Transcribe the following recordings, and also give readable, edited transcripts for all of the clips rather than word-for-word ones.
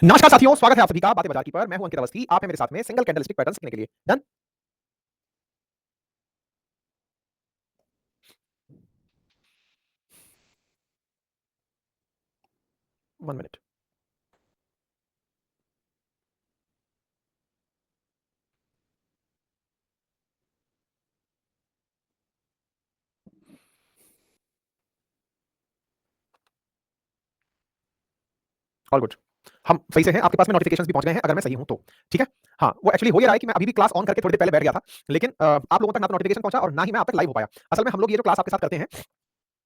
नमस्कार साथियों, स्वागत है आप सभी का बातें बाजार की पर। मैं हूं अंकित अवस्थी। आप हैं मेरे साथ में सिंगल कैंडलस्टिक पैटर्न सीखने के लिए। डन। 1 मिनट। All good. हम सही से हैं। आपके पास में नोटिफिकेशंस भी पहुंच गए हैं अगर मैं सही हूं तो। ठीक है। हाँ, वो एक्चुअली हो ये रहा है कि मैं अभी भी क्लास ऑन करके थोड़ी देर पहले बैठ गया था, लेकिन आप लोगों तक ना तो नोटिफिकेशन पहुंचा और ना ही मैं आप तक लाइव हो पाया। असल में हम लोग ये जो क्लास आपके साथ करते हैं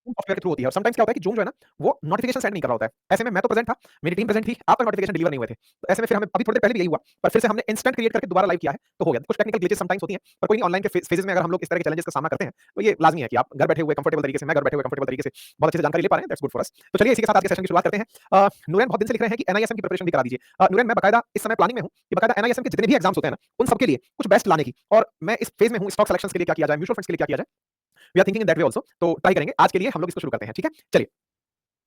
सॉफ्टवेयर के थ्रू होती है और समटाइम्स क्या होता है कि जूम जो है ना, वो नोटिफिकेशन सेंड नहीं कर रहा होता है। ऐसे में मैं तो प्रेजेंट था, मेरी टीम प्रेजेंट थी, आप तक नोटिफिकेशन डिलीवर नहीं हुए थे। तो ऐसे में फिर हमें अभी थोड़ी देर पहले भी यही हुआ, पर फिर से हमने इंस्टेंट क्रिएट करके दोबारा लाइव किया है, तो हो गया। कुछ टेक्निकल ग्लिचेस समटाइम्स होती हैं, पर कोई नहीं, ऑनलाइन के फेजेस में अगर हम लोग इस तरह के चैलेंजेस का सामना करते हैं, तो ये लाज़मी है कि आप घर बैठे हुए कंफर्टेबल तरीके से, मैं घर बैठे हुए कंफर्टेबल तरीके से बहुत अच्छे से जानकारी ले पा रहे हैं। That's good for us. तो चलिए इसी के साथ आज के सेशन की शुरुआत करते हैं। नूरैन बहुत दिन से लिख रहे हैं कि एनआईएसएम की प्रिपरेशन भी करा दीजिए। नूरैन, मैं बकायदा इस समय प्लानिंग में हूं कि बकायदा एनआईएसएम के जितने भी एग्जाम्स होते हैं ना, उन सबके लिए कुछ बेस्ट लाने की, और मैं इस फेज में हूं स्टॉक सिलेक्शंस के लिए क्या किया जाए, म्यूचुअल फंड्स के लिए क्या किया जाए। We are thinking in that way also. तो ट्राई करेंगे। आज के लिए हम लोग इसको शुरू करते हैं। ठीक है, चलिए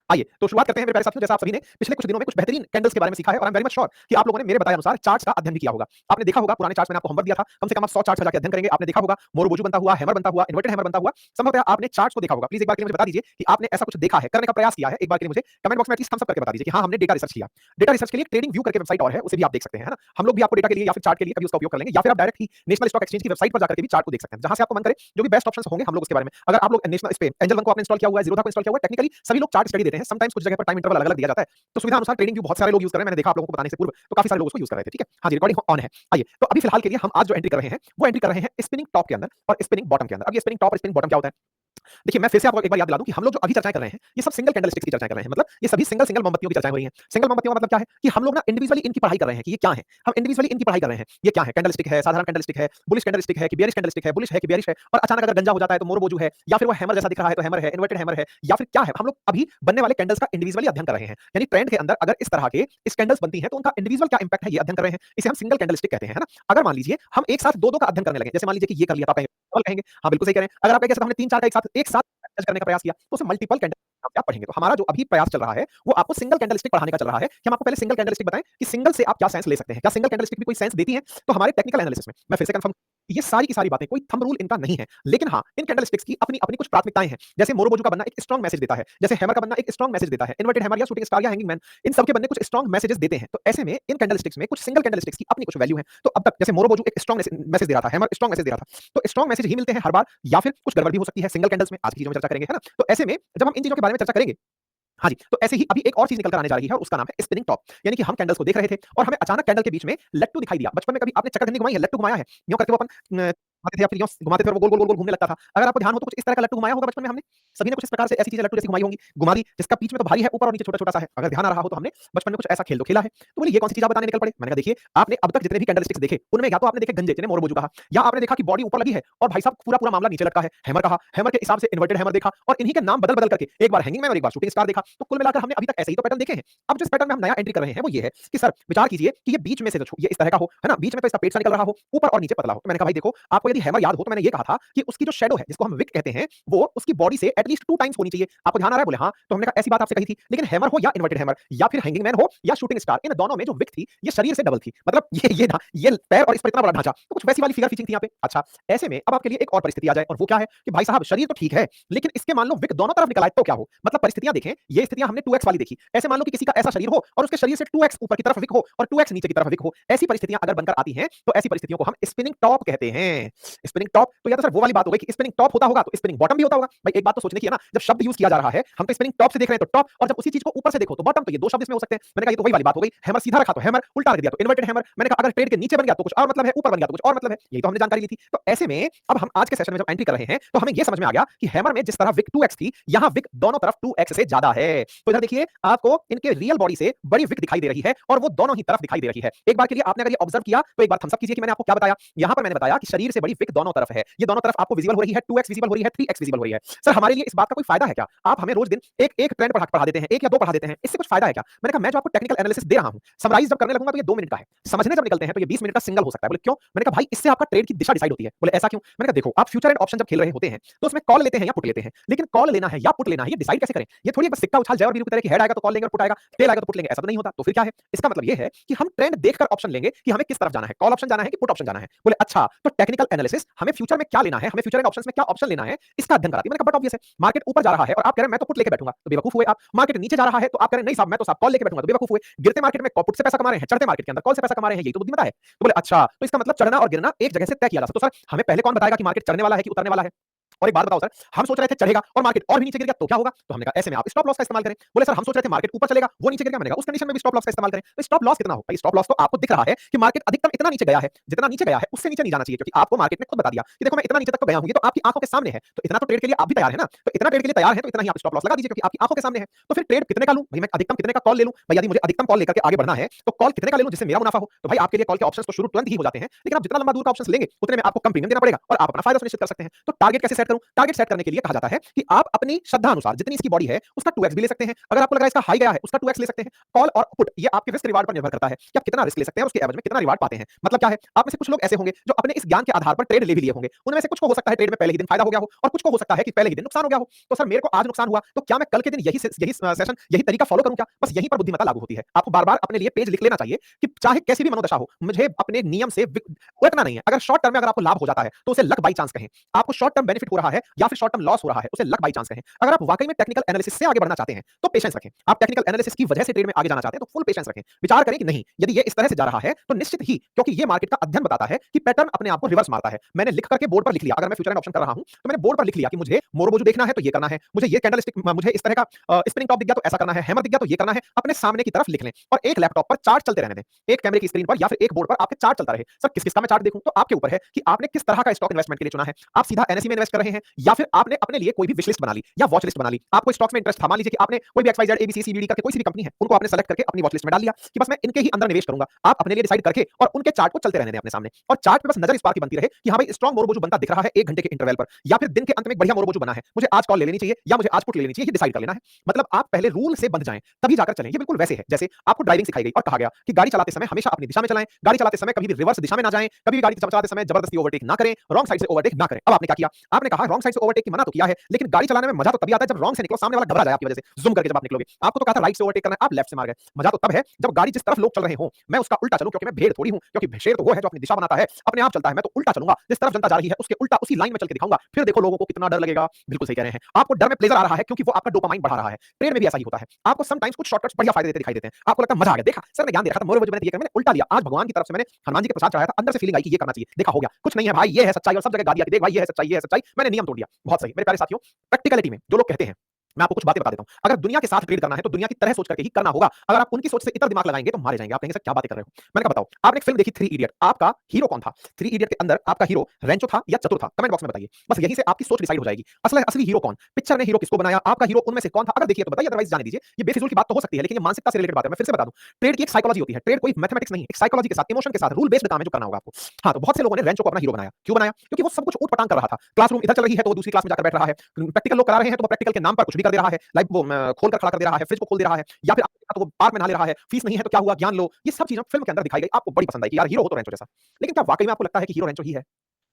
आइए तो शुरुआत करते हैं मेरे प्यारे साथियों। जैसा आप सभी ने पिछले कुछ दिनों में कुछ बेहतरीन कैंडल्स के बारे में सीखा है और I am very much sure कि आप लोगों ने मेरे बताए अनुसार चार्ट्स का अध्ययन भी किया होगा। आपने देखा होगा पुराने चार्ट्स मैंने आपको होमवर्क दिया था, कम से कम आप 100 चार्ट्स का जाके अध्ययन करेंगे। आपने देखा होगा मोरोबोजू बनता हुआ, हैमर बनता हुआ, इन्वर्टेड हैमर बनता हुआ। संभवतः आपने चार्ट्स को देखा होगा। प्लीज एक बार के लिए मुझे बता दीजिए कि आपने ऐसा कुछ देखा है, करने का प्रयास किया है। एक बार के लिए मुझे कमेंट बॉक्स में एटलीस्ट थम्स अप करके बता दीजिए कि हाँ, हमने डेटा रिसर्च किया। डेटा रिसर्च के लिए ट्रेडिंग व्यू करके वेबसाइट और है, उसे भी आप देख सकते हैं, है ना। हम लोग भी आपको डेटा के लिए या फिर चार्ट के लिए कभी उसका उपयोग कर लेंगे, या फिर आप डायरेक्ट ही नेशनल स्टॉक एक्सचेंज की वेबसाइट पर जाकर के भी चार्ट को देख सकते हैं। जहां से आपको मन करे, जो भी बेस्ट ऑप्शंस होंगे हम लोग उसके बारे में। अगर आप लोग नेशनल इस पे एंजल वन को आपने इंस्टॉल किया हुआ है, जीरोधा को इंस्टॉल किया हुआ है, टेक्निकली सभी लोग चार्ट स्टडी देते हैं। समटाइम्स कुछ जगह पर टाइम इंटरवल अलग-अलग दिया जाता है, तो सुविधा अनुसार ट्रेडिंग व्यू बहुत सारे लोग यूज कर रहे हैं। मैंने देखा आप लोगों को बताने से पूर्व तो काफी सारे लोग उसको यूज कर रहे थे। ठीक है, हाँ जी, रिकॉर्डिंग ऑन है। आइए तो अभी फिलहाल के लिए हम आज जो एंट्री कर रहे हैं, वो एंट्री कर रहे हैं स्पिनिंग टॉप के अंदर और स्पिनिंग बॉटम के अंदर। अब ये स्पिनिंग टॉप और स्पिनिंग बॉटम क्या होता है? देखिए, मैं फिर से आपको एक बार याद दिला दूं कि हम लोग जो अभी चर्चाएं कर रहे हैं, ये सब सिंगल कैंडलस्टिक्स की चर्चाएं कर रहे हैं। मतलब ये सभी सिंगल सिंगल मोमबत्तियों की चर्चाएं हो रही हैं। सिंगल मोमबत्तियों का मतलब क्या है कि हम लोग ना इंडिविजुअली इनकी पढ़ाई कर रहे हैं कि ये क्या है। हम इंडिविजुअली इनकी पढ़ाई कर रहे हैं। ये क्या है? कैंडलस्टिक है, साधारण कैंडलस्टिक है, बुलिश कैंडलस्टिक है कि बेयरिश कैंडलस्टिक है, बुलिश है कि बेयरिश है, और अचानक अगर गंजा हो जाता है तो मोरोबोजू है, या फिर वो हैमर जैसा दिख रहा है तो हैमर है, इन्वर्टेड हैमर है, या फिर क्या है? हम लोग अभी बनने वाले कैंडल्स का इंडिविजुअली अध्ययन कर रहे हैं। यानी ट्रेंड के अंदर अगर इस तरह के इस कैंडल्स बनती हैं तो उनका इंडिविजुअल क्या इंपैक्ट है, ये अध्ययन कर रहे हैं। इसे हम सिंगल कैंडलस्टिक कहते हैं, है ना। अगर मान लीजिए हम एक साथ दो-दो का अध्ययन करने लगे, जैसे मान लीजिए कि ये कर लिया तो आप कहेंगे हाँ, बिल्कुल सही कह रहे हैं। अगर आप कहेंगे हमने 3-4 का एक साथ जज करने का प्रयास किया, तो उसे मल्टीपल कैंडल आप पढ़ेंगे। तो हमारा जो अभी प्रयास चल रहा है, वो आपको सिंगल कैंडलस्टिक पढ़ाने का चल रहा है कि हम आपको पहले सिंगल कैंडलस्टिक बताएं कि सिंगल से आप क्या सेंस ले सकते हैं। क्या सिंगल कैंडलस्टिक भी कोई सेंस देती है? तो हमारे टेक्निकल एनालिसिस में मैं फिर से कंफर्म, ये सारी की सारी बातें कोई थंब रूल इनका नहीं है, लेकिन हाँ, इन कैंडलस्टिक्स की अपनी-अपनी कुछ प्राथमिकताएं हैं। जैसे मोरोबोजू का बनना एक स्ट्रांग मैसेज देता है, जैसे हैमर का बनना एक स्ट्रांग मैसेज देता है, इन्वर्टेड हैमर या शूटिंग स्टार या हैंगिंग मैन, इन सब के बनने कुछ स्ट्रांग मैसेजेस देते हैं। तो ऐसे में इन कैंडलस्टिक्स में कुछ सिंगल कैंडलस्टिक्स की अपनी कुछ वैल्यू है। तो अब तक जैसे मोरोबोजू एक स्ट्रांग मैसेज दे रहा था, हैमर स्ट्रांग मैसेज दे रहा था, तो स्ट्रांग मैसेज ही मिलते हैं हर बार, या फिर कुछ गड़बड़ भी हो सकती है सिंगल कैंडल्स में। आज की चीजों में चर्चा करेंगे, है ना। तो ऐसे में जब हम इन चीजों के बारे में चर्चा करेंगे, हाँ जी, तो ऐसे ही अभी एक और चीज निकल कर आने जा रही है और उसका नाम है स्पिनिंग टॉप। यानी कि हम कैंडल्स को देख रहे थे और हमें अचानक कैंडल के बीच में लट्टू दिखाई दिया। बचपन में कभी आपने चक्रधनी घुमाई है, लट्टू घुमाया है? यूं करके वो अपन घुमाते थे या फिर यूं घुमाते थे और वो गोल गोल गोल गोल घूमने लगता था। अगर आपको ध्यान हो तो कुछ इस तरह का लट्टू घुमाया होगा बचपन में हमने। सभी ने कुछ इस प्रकार से ऐसी चीजें लट्टू जैसी घुमाई होंगी, घुमा दी, जिसका बीच में तो भारी है, ऊपर और नीचे छोटा छोटा सा है। अगर ध्यान आ रहा हो तो हमने बचपन में कुछ ऐसा खेल तो खेला है। तो बोले ये कौन सी चीज आप बताने निकल पड़े। मैंने कहा देखिए, आपने अब तक जितने भी कैंडलस्टिक्स देखे उनमें या तो आपने देखे गंजे जिन्हें मोरोबोजू कहा, या आपने देखा कि बॉडी ऊपर लगी है और भाई साहब पूरा पूरा मामला नीचे लटका है, हैमर कहा, हैमर के हिसाब से इन्वर्टेड हैमर देखा, और इन्हीं के नाम बदल बदल करके एक बार हैंगिंग मैन और एक बार शूटिंग स्टार देखा। तो कुल मिलाकर हमने अभी तक ऐसे ही तो पैटर्न देखे हैं। अब जिस पैटर्न में हम नया एंट्री कर रहे हैं वो ये है कि सर विचार कीजिए कि ये बीच में से ये इस तरह का हो, है ना, बीच में तो इसका पेट सा निकल रहा हो, ऊपर और नीचे पतला हो। तो मैंने कहा भाई देखो, आपको यदि हैमर याद हो तो मैंने ये कहा था कि उसकी जो शैडो है, जिसको हम विक कहते हैं, वो उसकी बॉडी से एटलीस्ट 2 टाइम्स होनी चाहिए। आपको ध्यान आ रहा है? बोले हाँ। तो हमने कहा ऐसी बात आपसे कही थी, लेकिन हैमर हो या इन्वर्टेड हैमर या फिर हैंगिंग मैन हो या शूटिंग स्टार, इन दोनों में जो विक थी ये शरीर से डबल थी। मतलब ये पैर और इस पर इतना बड़ा ढांचा, तो कुछ वैसी वाली फिगर फीचिंग थी यहाँ पे। अच्छा, ऐसे में अब आपके लिए एक और परिस्थिति आ जाए, और वो क्या है कि भाई साहब शरीर तो ठीक है, लेकिन इसके मान लो विक दोनों तरफ निकला है तो क्या हो। मतलब परिस्थितियां देखें, ये स्थितियां हमने 2x वाली देखी। ऐसे मान लो कि किसी का ऐसा शरीर हो और उसके शरीर से 2x ऊपर की तरफ विक हो और 2x नीचे की तरफ विक हो। ऐसी परिस्थितियां अगर बनकर आती हैं तो ऐसी परिस्थितियों को हम स्पिनिंग टॉप कहते हैं। स्पिनिंग टॉप तो या तो सर वो वाली बात हो गई कि स्पिनिंग टॉप होता होगा तो स्पिनिंग बॉटम भी होता होगा। भाई एक बात तो सोचने की है ना, जब शब्द यूज किया जा रहा है, हम तो स्पिनिंग टॉप से देख रहे हैं तो टॉप, और जब उसी चीज को ऊपर से देखो तो बॉटम, तो ये दो शब्द इसमें हो सकते हैं। मैंने कहा ये तो वही वाली बात हो गई, हैमर सीधा रखा तो हैमर, उल्टा रख दिया तो इन्वर्टेड हैमर। मैंने कहा अगर ट्रेड के नीचे बन गया तो कुछ और मतलब है, ऊपर बन गया तो कुछ और मतलब है। यही तो हमने जानकारी ली थी। तो ऐसे में अब हम आज के सेशन में जब एंट्री कर रहे हैं तो हमें यह समझ में आ गया कि हैमर में जिस तरह विक 2x थी, यहां विक दोनों तरफ 2x से ज्यादा है। तो इधर देखिए, आपको इनके रियल बॉडी से बड़ी विक दिखाई दे रही है और वो दोनों ही तरफ दिखाई दे रही है। एक बार के लिए आपने अगर ये ऑब्जर्व किया तो एक बार थम्स अप कीजिए कि मैंने आपको क्या बताया। यहां पर मैंने बताया कि शरीर से बड़ी विक दोनों तरफ है। ये दोनों तरफ आपको विजिबल हो रही है, 2x विजिबल हो रही है, 3x विजिबल हो रही है। सर हमारे लिए इस बात का कोई फायदा है क्या? आप हमें रोज दिन एक ट्रेंड पढ़ा देते हैं, 1 या 2 पढ़ा देते हैं, इससे कुछ फायदा है क्या? मैंने कहा मैं जो आपको टेक्निकल एनालिसिस दे रहा हूं, समराइज जब करने लगूंगा तो ये 2 मिनट का है, समझने जब निकलते हैं तो ये 20 मिनट का सिंगल हो सकता है। बोले क्यों? मैंने कहा भाई इससे आपका ट्रेड की दिशा डिसाइड होती है। बोले ऐसा क्यों? मैंने कहा देखो आप फ्यूचर एंड ऑप्शन जब खेल रहे होते हैं तो उसमें कॉल लेते हैं या पुट लेते हैं, लेकिन कॉल लेना है या पुट लेना है ये डिसाइड कैसे करें? ये थोड़ी बस सिक्का उछाल जय और वीरू की तरह कि हेड आएगा तो कॉल लेंगे और पुट आएगा, टेल आएगा तो पुट लेंगे, ऐसा तो नहीं होता। तो फिर क्या है? इसका मतलब ये है कि हम ट्रेंड देखकर ऑप्शन लेंगे कि हमें किस तरफ जाना है, कॉल ऑप्शन जाना है कि पुट ऑप्शन जाना है। बोले अच्छा तो टेक्निकल एनालिसिस हमें फ्यूचर में क्या लेना है, हमें फ्यूचर एंड ऑप्शंस में क्या ऑप्शन लेना है इसका अध्ययन कराती है। मैंने कहा बट ऑब्वियस है, मार्केट ऊपर जा रहा है और आप कह रहे हैं मैं तो पुट लेके बैठूंगा, तो बेवकूफ हुए आप। मार्केट नीचे जा रहा है तो आप कह रहे हैं नहीं साहब मैं तो साहब कॉल लेके बैठूंगा, तो बेवकूफ हुए। गिरते मार्केट में पुट से पैसा कमा रहे हैं, चढ़ते मार्केट के अंदर कॉल से पैसा कमा रहे हैं, यही तो बुद्धिमत्ता है। तो बोले अच्छा तो इसका मतलब चढ़ना और गिरना एक जगह से तय किया जा सकता है। तो सर हमें पहले कौन बताएगा कि मार्केट चढ़ने वाला है कि उतरने वाला है? और एक बात बताओ सर, हम सोच रहे थे चढ़ेगा और मार्केट और भी नीचे गिर गया तो क्या होगा? तो हमने कहा ऐसे में आप स्टॉप लॉस का इस्तेमाल करें। बोले सर हम सोच रहे थे मार्केट ऊपर चलेगा, वो नीचे गिर गया, मैंने कहा उस कंडीशन में भी स्टॉप लॉस का इस्तेमाल करें। तो स्टॉप लॉस कितना हो? भाई स्टॉप लॉस तो आपको दिख रहा है कि मार्केट अधिकतम इतना नीचे गया है, जितना नीचे गया है उससे नीचे नहीं जाना चाहिए, क्योंकि आपको मार्केट ने खुद बता दिया कि देखो मैं इतना नीचे तक तो गया हूं, ये तो आपकी आंखों के सामने है। तो इतना तो ट्रेड के लिए आप भी तैयार है ना? तो इतना ट्रेड के लिए तैयार है तो इतना ही आप स्टॉप लॉस लगा दीजिए, क्योंकि आपकी आंखों के सामने है। तो फिर ट्रेड कितने का लूं? भाई मैं अधिकतम कितने का कॉल ले लूं? भाई यदि मुझे अधिकतम कॉल लेकर के आगे बढ़ना है तो कॉल कितने का ले लूं जिससे मेरा मुनाफा हो? तो भाई आपके लिए कॉल के ऑप्शंस तो शुरू तुरंत ही हो जाते हैं, लेकिन आप जितना लंबा दूर का ऑप्शंस लेंगे उतने में आपको कम प्रीमियम देना पड़ेगा और आप अपना फायदा सुनिश्चित कर सकते हैं। तो टारगेट कैसे सेट करूं? टारगेट सेट करने के लिए कहा जाता है कि आप अपनी श्रद्धा अनुसार जितनी इसकी बॉडी है उसका 2x भी ले सकते हैं। अगर आपको लग रहा है इसका हाई गया है उसका 2x ले सकते हैं। कॉल और पुट ये आपके रिस्क रिवार्ड पर निर्भर करता है कि आप कितना रिस्क ले सकते हैं, उसके एवज में कितना रिवार्ड पाते हैं। मतलब क्या है? आप में से कुछ लोग ऐसे होंगे जो अपने इस ज्ञान के आधार पर ट्रेड ले भी लिए होंगे। उनमें से कुछ को हो सकता है ट्रेड में पहले ही दिन फायदा हो गया हो और कुछ को हो सकता है कि पहले ही दिन नुकसान हो गया हो। तो सर मेरे को आज नुकसान हुआ तो क्या मैं कल के दिन यही सेशन यही तरीका फॉलो करूं क्या? बस यहीं पर बुद्धिमत्ता लागू होती है। आपको बार-बार अपने लिए पेज लिख लेना चाहिए कि चाहे कैसी भी मनोदशा हो, मुझे अपने नियम से उलटना नहीं है। अगर शॉर्ट टर्म में अगर आपको लाभ हो जाता है तो उसे लक बाई चांस कहें। आपको शॉर्ट टर्म बेनिफिट हो रहा है या फिर शॉर्ट टर्म लॉस हो रहा है उसे लक बाई चांस कहें। अगर आप वाकई में टेक्निकल एनालिसिस से आगे बढ़ना चाहते हैं तो पेशेंस रखें। आप टेक्निकल एनालिसिस की वजह से ट्रेड में आगे जाना चाहते हैं तो फुल पेशेंस रखें। विचार करें कि नहीं यदि ये इस तरह से जा रहा है तो निश्चित ही, क्योंकि ये मार्केट का अध्ययन बताता है कि पैटर्न अपने आप को रिवर्स मारता है। मैंने लिख करके बोर्ड पर लिख लिया, अगर मैं फ्यूचर एंड ऑप्शन कर रहा हूं तो मैंने बोर्ड पर लिख लिया कि मुझे मोरोबोजू देखना है तो ये करना है, मुझे ये कैंडलस्टिक मुझे इस तरह का स्पिनिंग टॉप दिख गया तो ऐसा करना है, हैमर दिख गया तो ये करना है। अपने सामने की तरफ लिख लें और एक लैपटॉप पर चार्ट चलते रहने दें, एक कैमरे की स्क्रीन पर या फिर एक बोर्ड पर आपके चार्ट चलता रहे। सर किस किसका मैं चार्ट देखूं? तो आपके ऊपर है कि आपने किस तरह का स्टॉक इन्वेस्टमेंट के लिए चुना है। आप सीधा एनएसई में इन्वेस्ट कर रहे हैं या फिर आपने अपने लिए कोई भी विश लिस्ट बना ली या वॉच लिस्ट बना ली। आपको स्टॉक्स में इंटरेस्ट था, मान लीजिए कि आपने कोई भी XYZ ABC CBD करके कोई सी भी कंपनी है उनको आपने सेलेक्ट करके अपनी वॉच लिस्ट में डाल लिया कि बस मैं इनके ही अंदर निवेश करूंगा। आप अपने लिए डिसाइड करके और उनके चार्ट को चलते रहने दें अपने सामने, और चार्ट पे बस नजर इस बात की बनती रहे कि हाँ भाई स्ट्रांग मोरोबोजू बनता दिख रहा है 1 घंटे के इंटरवल पर, या फिर दिन के अंत में एक बढ़िया मोरोबोजू बना है, मुझे आज कॉल ले लेनी चाहिए या मुझे आज पुट ले लेनी चाहिए, ये डिसाइड कर लेना है। मतलब आप पहले रूल से बंध जाएं तभी जाकर चलें। ये बिल्कुल वैसे है जैसे आपको ड्राइविंग सिखाई गई और कहा गया कि गाड़ी चलाते समय हमेशा अपनी दिशा में चलाएं, गाड़ी चलाते समय कभी भी रिवर्स दिशा में ना जाएं, कभी भी गाड़ी चलाते समय जबरदस्ती ओवरटेक ना करें, रॉन्ग साइड से ओवरटेक ना करें। अब आपने क्या किया? आपने कहा रॉन्ग साइड से ओवरटेक की मना तो किया है, लेकिन गाड़ी चलाने में मजा तो तभी आता है जब रॉन्ग से निकलो, सामने वाला घबरा जाए आपकी वजह से, ज़ूम करके जब आप निकलोगे। आपको तो कहा था राइट से ओवरटेक करना है, आप लेफ्ट से मार गए। मजा तो तब है जब गाड़ी जिस तरफ लोग चल रहे हो मैं उसका उल्टा चलूं, क्योंकि मैं भेड़ थोड़ी हूं, क्योंकि शेर तो वो है जो अपनी दिशा बनाता है, अपने आप चलता है। मैं तो उल्टा चलूंगा, जिस तरफ जनता जा रही है उसके उल्टा उसी लाइन में चल के दिखाऊंगा, फिर देखो लोगों को कितना डर लगेगा। बिल्कुल सही कह रहे हैं। आपको डर में प्लेजर आ रहा है क्योंकि वो आपका डोपामाइन बढ़ा रहा है। ट्रेड में भी ऐसा ही होता है। आपको समटाइम्स कुछ शॉर्टकट्स बढ़िया फायदे देते दिखाई देते हैं, आपको लगता है मजा आ गया, देखा सर ने ज्ञान दे रखा था, मोरोबोजू मैंने ये मैंने उल्टा लिया, आज भगवान की तरफ से मैंने हनुमान जी के प्रसाद चढ़ाया था, अंदर से फीलिंग आई कि ये करना चाहिए, देखा हो गया। कुछ नहीं है भाई, ये है सच्चाई, और सब जगह गाड़ी आती, देख भाई ये है सच्चाई, ये है सच्चाई, मैंने नियम तोड़ दिया। बहुत सही मेरे प्यारे साथियों। प्रैक्टिकलिटी में जो लोग कहते हैं, मैं आपको कुछ बातें बता देता हूं। अगर दुनिया के साथ ट्रेड करना है तो दुनिया की तरह सोच करके ही करना होगा। अगर आप उनकी सोच से इतर दिमाग लगाएंगे तो मारे जाएंगे। आप कहेंगे सर क्या बातें कर रहे हो? मैंने कहा बताओ, आपने एक फिल्म देखी 3 इडियट, आपका हीरो कौन था? 3 इडियट के अंदर आपका हीरो रेंचो था या चतुर था? कमेंट बॉक्स में बताइए। बस यहीं से आपकी सोच डिसाइड हो जाएगी। असली हीरो कौन? पिक्चर ने हीरो किसको बनाया? आपका हीरो उनमें से कौन था? अगर देखिए तो बताइए, अदरवाइज जाने दीजिए। ये बेफिजूल की बात तो हो सकती है, लेकिन ये मानसिकता से रिलेटेड बात है। मैं फिर से बता दूं, ट्रेड की एक साइकोलॉजी होती है। ट्रेड कोई मैथमेटिक्स नहीं है, एक साइकोलॉजी के साथ, इमोशन के साथ, रूल बेस्ड काम है जो करना होगा आपको। हाँ, तो बहुत से लोगों ने रेंचो को अपना हीरो बनाया। क्यों बनाया? क्योंकि वो सब कुछ ऊट-पटांग कर रहा था। क्लासरूम इधर चल रही है तो वो दूसरी क्लास में जाकर बैठ रहा है। प्रैक्टिकल लोग करा रहे हैं तो वो प्रैक्टिकल के नाम पर कुछ भी कर दे रहा है। लाइक वो खोल कर खड़ा कर दे रहा है, फ्रिज को खोल दे रहा है, या फिर तो वो पार्क में नहा ले रहा है, फीस नहीं है तो क्या हुआ, ज्ञान लो। ये सब चीजें फिल्म के अंदर दिखाई गई, आपको बड़ी पसंद आई कि यार हीरो हो तो रेंचो जैसा। लेकिन क्या वाकई में आपको लगता है कि हीरो रेंचो ही है?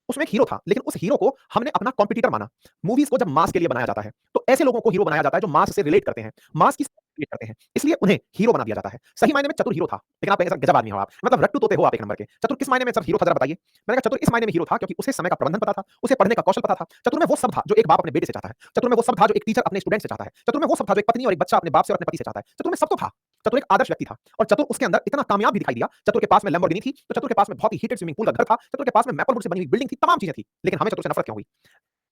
उसमें एक हीरो था, लेकिन उस हीरो को हमने अपना कॉम्पिटिटर माना। मूवीज को जब मास के लिए बनाया जाता है तो ऐसे लोगों को हीरो बनाया जाता है जो मास से रिलेट करते हैं, मास की रिलेट करते हैं, इसलिए उन्हें हीरो बना दिया जाता है। सही मायने में चतुर हीरो था, लेकिन आप कहेंगे सर गजब आदमी हो आप, मतलब रट्टू तोते हो आप एक नंबर के। चतुर किस मायने में सर हीरो था, जरा बताइए? मैंने कहा चतुर इस मायने में हीरो था क्योंकि उसे समय का प्रबंधन पता था, उसे पढ़ने का कौशल पता था। चतुर में वो सब था जो एक बाप अपने बेटे से चाहता है। चतुर में वो सब था जो एक टीचर अपने स्टूडेंट से चाहता है। चतुर में वो सब था जो एक पत्नी और एक बच्चा अपने बाप से और अपने पति से चाहता है। चतुर में सब तो था। चतुर एक आदर्श व्यक्ति था, और चतुर उसके अंदर इतना कामयाब भी दिखाई दिया। चतुर के पास में लैम्बोर्गिनी थी, तो चतुर के पास में बहुत ही हीटेड स्विमिंग पूल का घर था, चतुर के पास में मैपल वुड से बनी हुई बिल्डिंग थी, तमाम चीजें थी। लेकिन हमें चतुर से नफरत क्यों हुई?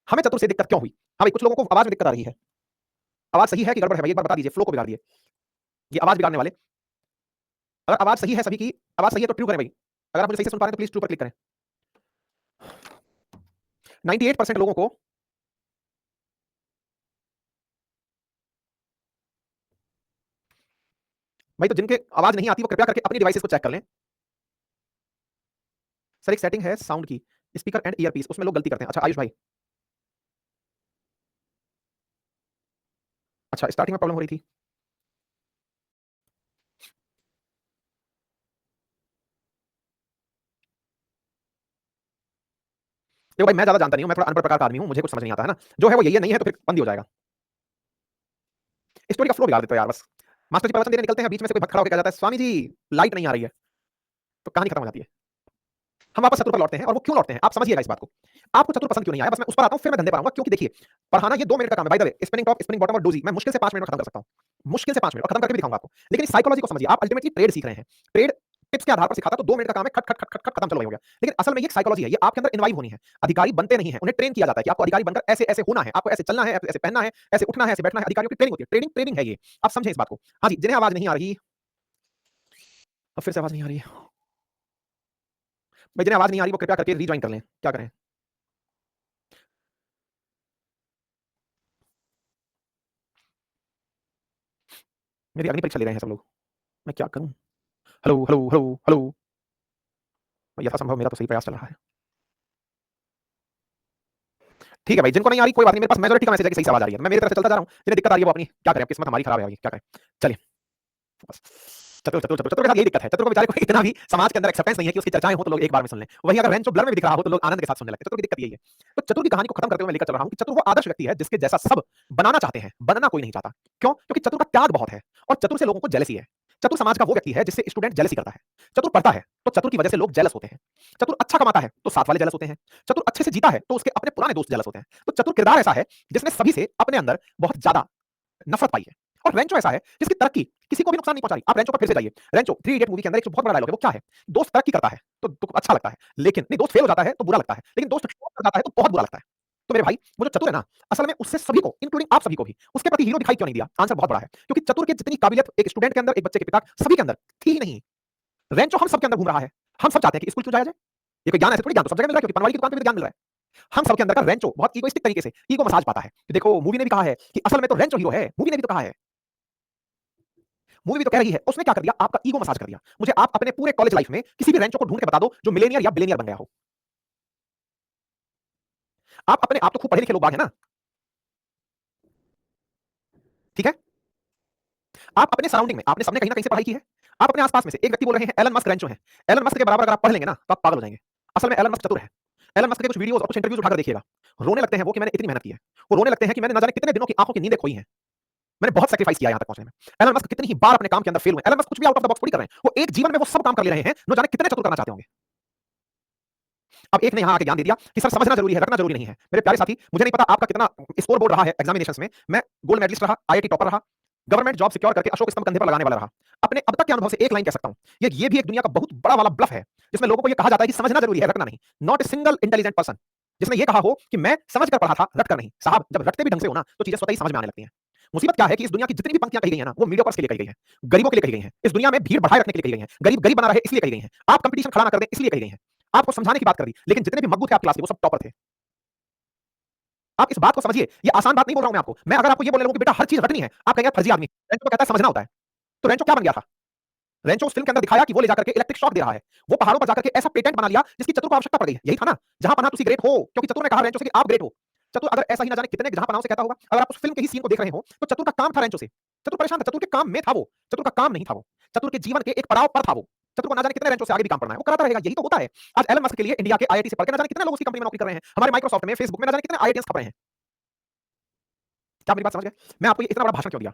हमें चतुर से दिक्कत क्यों हुई? हाँ भाई, कुछ लोगों को आवाज में दिक्कत आ रही है। आवाज सही है कि गड़बड़ है भाई? एक बार बता दीजिए, फ्लो को बिगाड़ दिए ये आवाज बिगाड़ने वाले। अगर आवाज सही है, सभी की आवाज सही है तो ट्रू करें भाई। अगर आप मुझे सही से सुन पा रहे हैं तो प्लीज ट्रू पर क्लिक करें। 98% लोगों को भाई, तो जिनके आवाज नहीं आती वो कृपया करके अपनी डिवाइसेस को चेक कर लें। सर एक सेटिंग है साउंड की, स्पीकर एंड ईयरपीस उसमें लोग गलती करते हैं। अच्छा आयुष भाई, अच्छा स्टार्टिंग में प्रॉब्लम हो रही थी। देखो भाई मैं ज्यादा जानता नहीं हूं, मैं थोड़ा अनपढ़ प्रकार का आदमी हूं, मुझे कुछ समझ नहीं आता है ना। जो है वो यही है, नहीं है तो फिर बंद ही हो जाएगा। स्टोरी का फ्लो बिगाड़ देते हो यार बस। मास्टर जी प्रवचन देने निकलते हैं, बीच में से कोई भक्त खड़ा होकर कह जाता है स्वामी जी लाइट नहीं आ रही है, तो कहानी खत्म हो जाती है। हम वापस चतुर पर लौटते हैं, और वो क्यों लौटते हैं आप समझिएगा इस बात को। आपको चतुर पसंद क्यों नहीं आया, बस मैं उस पर आता हूं, फिर मैं धंधे पर आऊंगा। क्योंकि देखिए पढ़ाना ये 2 मिनट का काम है। By the way spinning top, spinning bottom और डोजी मैं मुश्किल से 5 मिनट में खत्म कर सकता हूं, मुश्किल से 5 मिनट, और खत्म करके भी दिखाऊंगा आपको। लेकिन साइकोलॉजी को समझिए, आप अल्टीमेटली ट्रेड सीख रहे हैं। ट्रेड टिप्स के आधार पर सिखाता तो 2 मिनट का काम है, खट खट खट खट खट खत्म, चलो वही हो गया। लेकिन असल में ये एक साइकोलॉजी है, ये आपके अंदर इनवाइव होनी है। अधिकारी बनते नहीं है, उन्हें ट्रेन किया जाता है कि आपको अधिकारी बनकर ऐसे ऐसे होना है, आपको ऐसे चलना है, ऐसे पहनना है, ऐसे उठना है, ऐसे बैठना है। अधिकारियों की ट्रेनिंग होती है, ट्रेनिंग ट्रेनिंग है ये। आप समझें इस बात को। हाँ जी, जिन्हें आवाज नहीं आ रही, अब फिर से आवाज नहीं आ रही है भाई, जिन्हें आवाज नहीं आ रही वो कृपया करके रीज्वाइन कर लें। क्या करें, मेरी अग्नि परीक्षा ले रहे हैं सब लोग, मैं क्या करूं। हेलो हेलो हेलो हेलो, यथासंभव मेरा तो सही प्रयास चल रहा है। ठीक है भाई, जिनको नहीं आ रही कोई बात नहीं, मेरे पास मेजॉरिटी का मैसेज है कि सही से आवाज आ रही है। मैं मेरी तरफ से चलता जा रहा हूं, जिन्हें दिक्कत आ रही है वो अपनी क्या करें, अब किस्मत हमारी खराब है अभी, क्या करें। चलिए बस। चतुर चतुर चतुर चतुर के साथ यही दिक्कत है, चतुर को बेचारे को इतना भी समाज के अंदर एक्सेप्टेंस नहीं है कि उसकी चर्चाएं हो तो लोग एक बार में सुन लें। वहीं अगर रेंचो ब्लर में भी दिख रहा हो तो लोग आनंद के साथ सुनने लगते हैं। चतुर की दिक्कत यही है। तो चतुर की कहानी को खत्म करते हुए मैं लेकर चल रहा हूं कि चतुर वो आदर्श व्यक्ति है जिसके जैसा सब बनाना चाहते हैं, बनना कोई नहीं चाहता। क्यों? क्योंकि चतुर का त्याग बहुत है, और चतुर से लोगों को जेलसी है। चतुर समाज का वो व्यक्ति है जिससे स्टूडेंट जेलसी करता है। चतुर पढ़ता है तो चतुर की वजह से लोग जेलस होते हैं। चतुर अच्छा कमाता है तो साथ वाले जेलस होते हैं। चतुर अच्छे से जीता है तो उसके अपने पुराने दोस्त जेलस होते हैं। तो चतुर किरदार ऐसा है जिसने सभी से अपने अंदर बहुत ज्यादा नफरत पाई है। और रेंचो ऐसा है जिसकी तरक्की किसी को भी नुकसान नहीं पहुंचा रही। आप रेंचो पर फिर से जाइए। रेंचो 3 इडियट मूवी के अंदर एक बहुत बड़ा डायलॉग है, वो क्या है? दोस्त तरक्की करता है तो अच्छा लगता है, लेकिन नहीं दोस्त फेल हो जाता है तो बुरा लगता है, लेकिन दोस्त शॉर्ट कर जाता है तो बहुत बुरा लगता है। तो मेरे भाई वो जो चतुर है ना, असल में उससे सभी को इंक्लूडिंग आप सभी को भी उसके प्रति हीरो दिखाई क्यों नहीं दिया? आंसर बहुत बड़ा है, क्योंकि चतुर की जितनी काबिलियत एक स्टूडेंट के अंदर, एक बच्चे के पिता, सभी के अंदर थी ही नहीं। रेंचो हम सबके अंदर घूम रहा है। हम सब चाहते हैं कि स्कूल क्यों जाया जाए। ये कोई ज्ञान ऐसे थोड़ी, ज्ञान तो सब जगह मिल रहा है, क्योंकि पनवाड़ी की दुकान पे भी ज्ञान मिल रहा है। हम सबके अंदर का रेंचो बहुत इगोइस्टिक तरीके से ईगो मसाज पाता है कि देखो मूवी ने भी कहा है कि असल में तो रेंचो हीरो है, मूवी ने भी तो कहा है, मूवी भी तो कह रही है। उसने क्या कर दिया? आपका ईगो मसाज कर दिया। मुझे आप अपने पूरे कॉलेज लाइफ में किसी भी रेंचो को ढूंढ के बता दो जो मिलेनियर या बिलेनियर बन गया हो। आप अपने आप तो खूब पढ़े लिखे लोग बाग है ना, ठीक है? आप अपने सराउंडिंग में आपने सबने कहीं ना कहीं से पढ़ाई की है। आप अपने आसपास में से एक व्यक्ति बोल रहे हैं एलन मस्क रेंचो है। एलन मस्क के बराबर अगर आप पढ़ लेंगे ना तो आप पागल हो जाएंगे। असल में एलन मस्क चतुर है। एलन मस्क के कुछ वीडियोस और कुछ इंटरव्यूज उठाकर देखिएगा, रोने लगते हैं वो कि मैंने इतनी मेहनत की है। वो रोने लगते हैं कि मैंने ना जाने कितने दिनों की आंखों की नींदें खोई हैं, मैंने बहुत सैक्रिफाइस किया यहां तक पहुंचने में। एलन मस्क कितनी ही बार अपने काम के अंदर फेल हुए। एलन मस्क कुछ भी आउट ऑफ द बॉक्स थोड़ी कर रहे हैं, वो एक जीवन में वो सब काम कर ले रहे हैं न जाने कितने चतुर करना चाहते होंगे। अब एक ने यहां आके ज्ञान दे दिया कि सर समझना जरूरी है, रटना जरूरी नहीं है। मेरे प्यारे साथी, मुझे नहीं पता आपका कितना स्कोर बोर्ड रहा है एग्जामिनेशंस में। मैं गोल्ड मेडलिस्ट रहा, आईआईटी टॉपर रहा, गवर्नमेंट जॉब सिक्योर करके अशोक स्तंभ कंधे पर लगाने वाला रहा। अपने अब तक के अनुभव से एक लाइन कह सकता हूं, ये भी एक दुनिया का बहुत बड़ा वाला ब्लफ है, जिसमें लोगों को ये कहा जाता है कि समझना जरूरी है, रटना नहीं। Not a single intelligent person जिसने ये कहा हो कि मैं समझ कर पढ़ा था, रट कर नहीं। साहब जब रटते भी ढंग से हो ना तो चीजें स्वतः ही समझ में आने लगती हैं। मुसीबत क्या है कि इस दुनिया की जितनी भी पंक्तियां कही गई है ना, वो मीडियोकर्स के लिए कही गई है, गरीबों के लिए कही गई हैं। इस दुनिया में भीड़ बढ़ाए रखने के लिए कही गई हैं, गरीब गरीब बना रहे इसलिए कही गई हैं, आप कंपटीशन खड़ा ना कर दें इसलिए कही गई हैं, आपको समझाने की बात कर दी। लेकिन जितने भी मग्गू थे आपकी क्लास के वो सब टॉपर थे। आप इस बात को समझिए, ये आसान बात नहीं बोल रहा हूं मैं आपको। मैं अगर आपको ये बोल रहा हूं कि बेटा हर चीज रटनी है, आप कहेंगे फर्जी आदमी। रेंचो को कहता है समझना होता है। तो रेंचो क्या बन गया था? रेंचो उस फिल्म के अंदर दिखाया कि वो ले जाकर के इलेक्ट्रिक शॉक दे रहा है, वो पहाड़ों पर जाकर के ऐसा पेटेंट बना लिया जिसकी चतुर को आवश्यकता पड़ गई। यही था ना, जहां पनाह तुसी ग्रेट हो, क्योंकि चतुर ने कहा रेंचो से कि आप ग्रेट हो। चतुर अगर ऐसा ही ना जाने कितने जहां पनाह से कहता होगा। अगर आप उस फिल्म के ही सीन को देख रहे हो तो चतुर का काम था रेंचो से। चतुर परेशान था, चतुर के काम में था वो, चतुर का काम नहीं था वो। चतुर के जीवन के एक पड़ाव पर था वो। चतुर को ना जाने कितने रेंचो से आगे भी काम पड़ना है, वो कराता रहेगा। यही तो होता है। आज एलन मस्क के लिए इंडिया के आईआईटी से पढ़ के ना जाने कितने लोग उसकी कंपनी में नौकरी कर रहे हैं, हमारे माइक्रोसॉफ्ट में, फेसबुक में ना जाने कितने आईआईटीएंस खप रहे हैं। क्या आप मेरी बात समझ गए? मैं आपको ये इतना बड़ा भाषण क्यों दिया?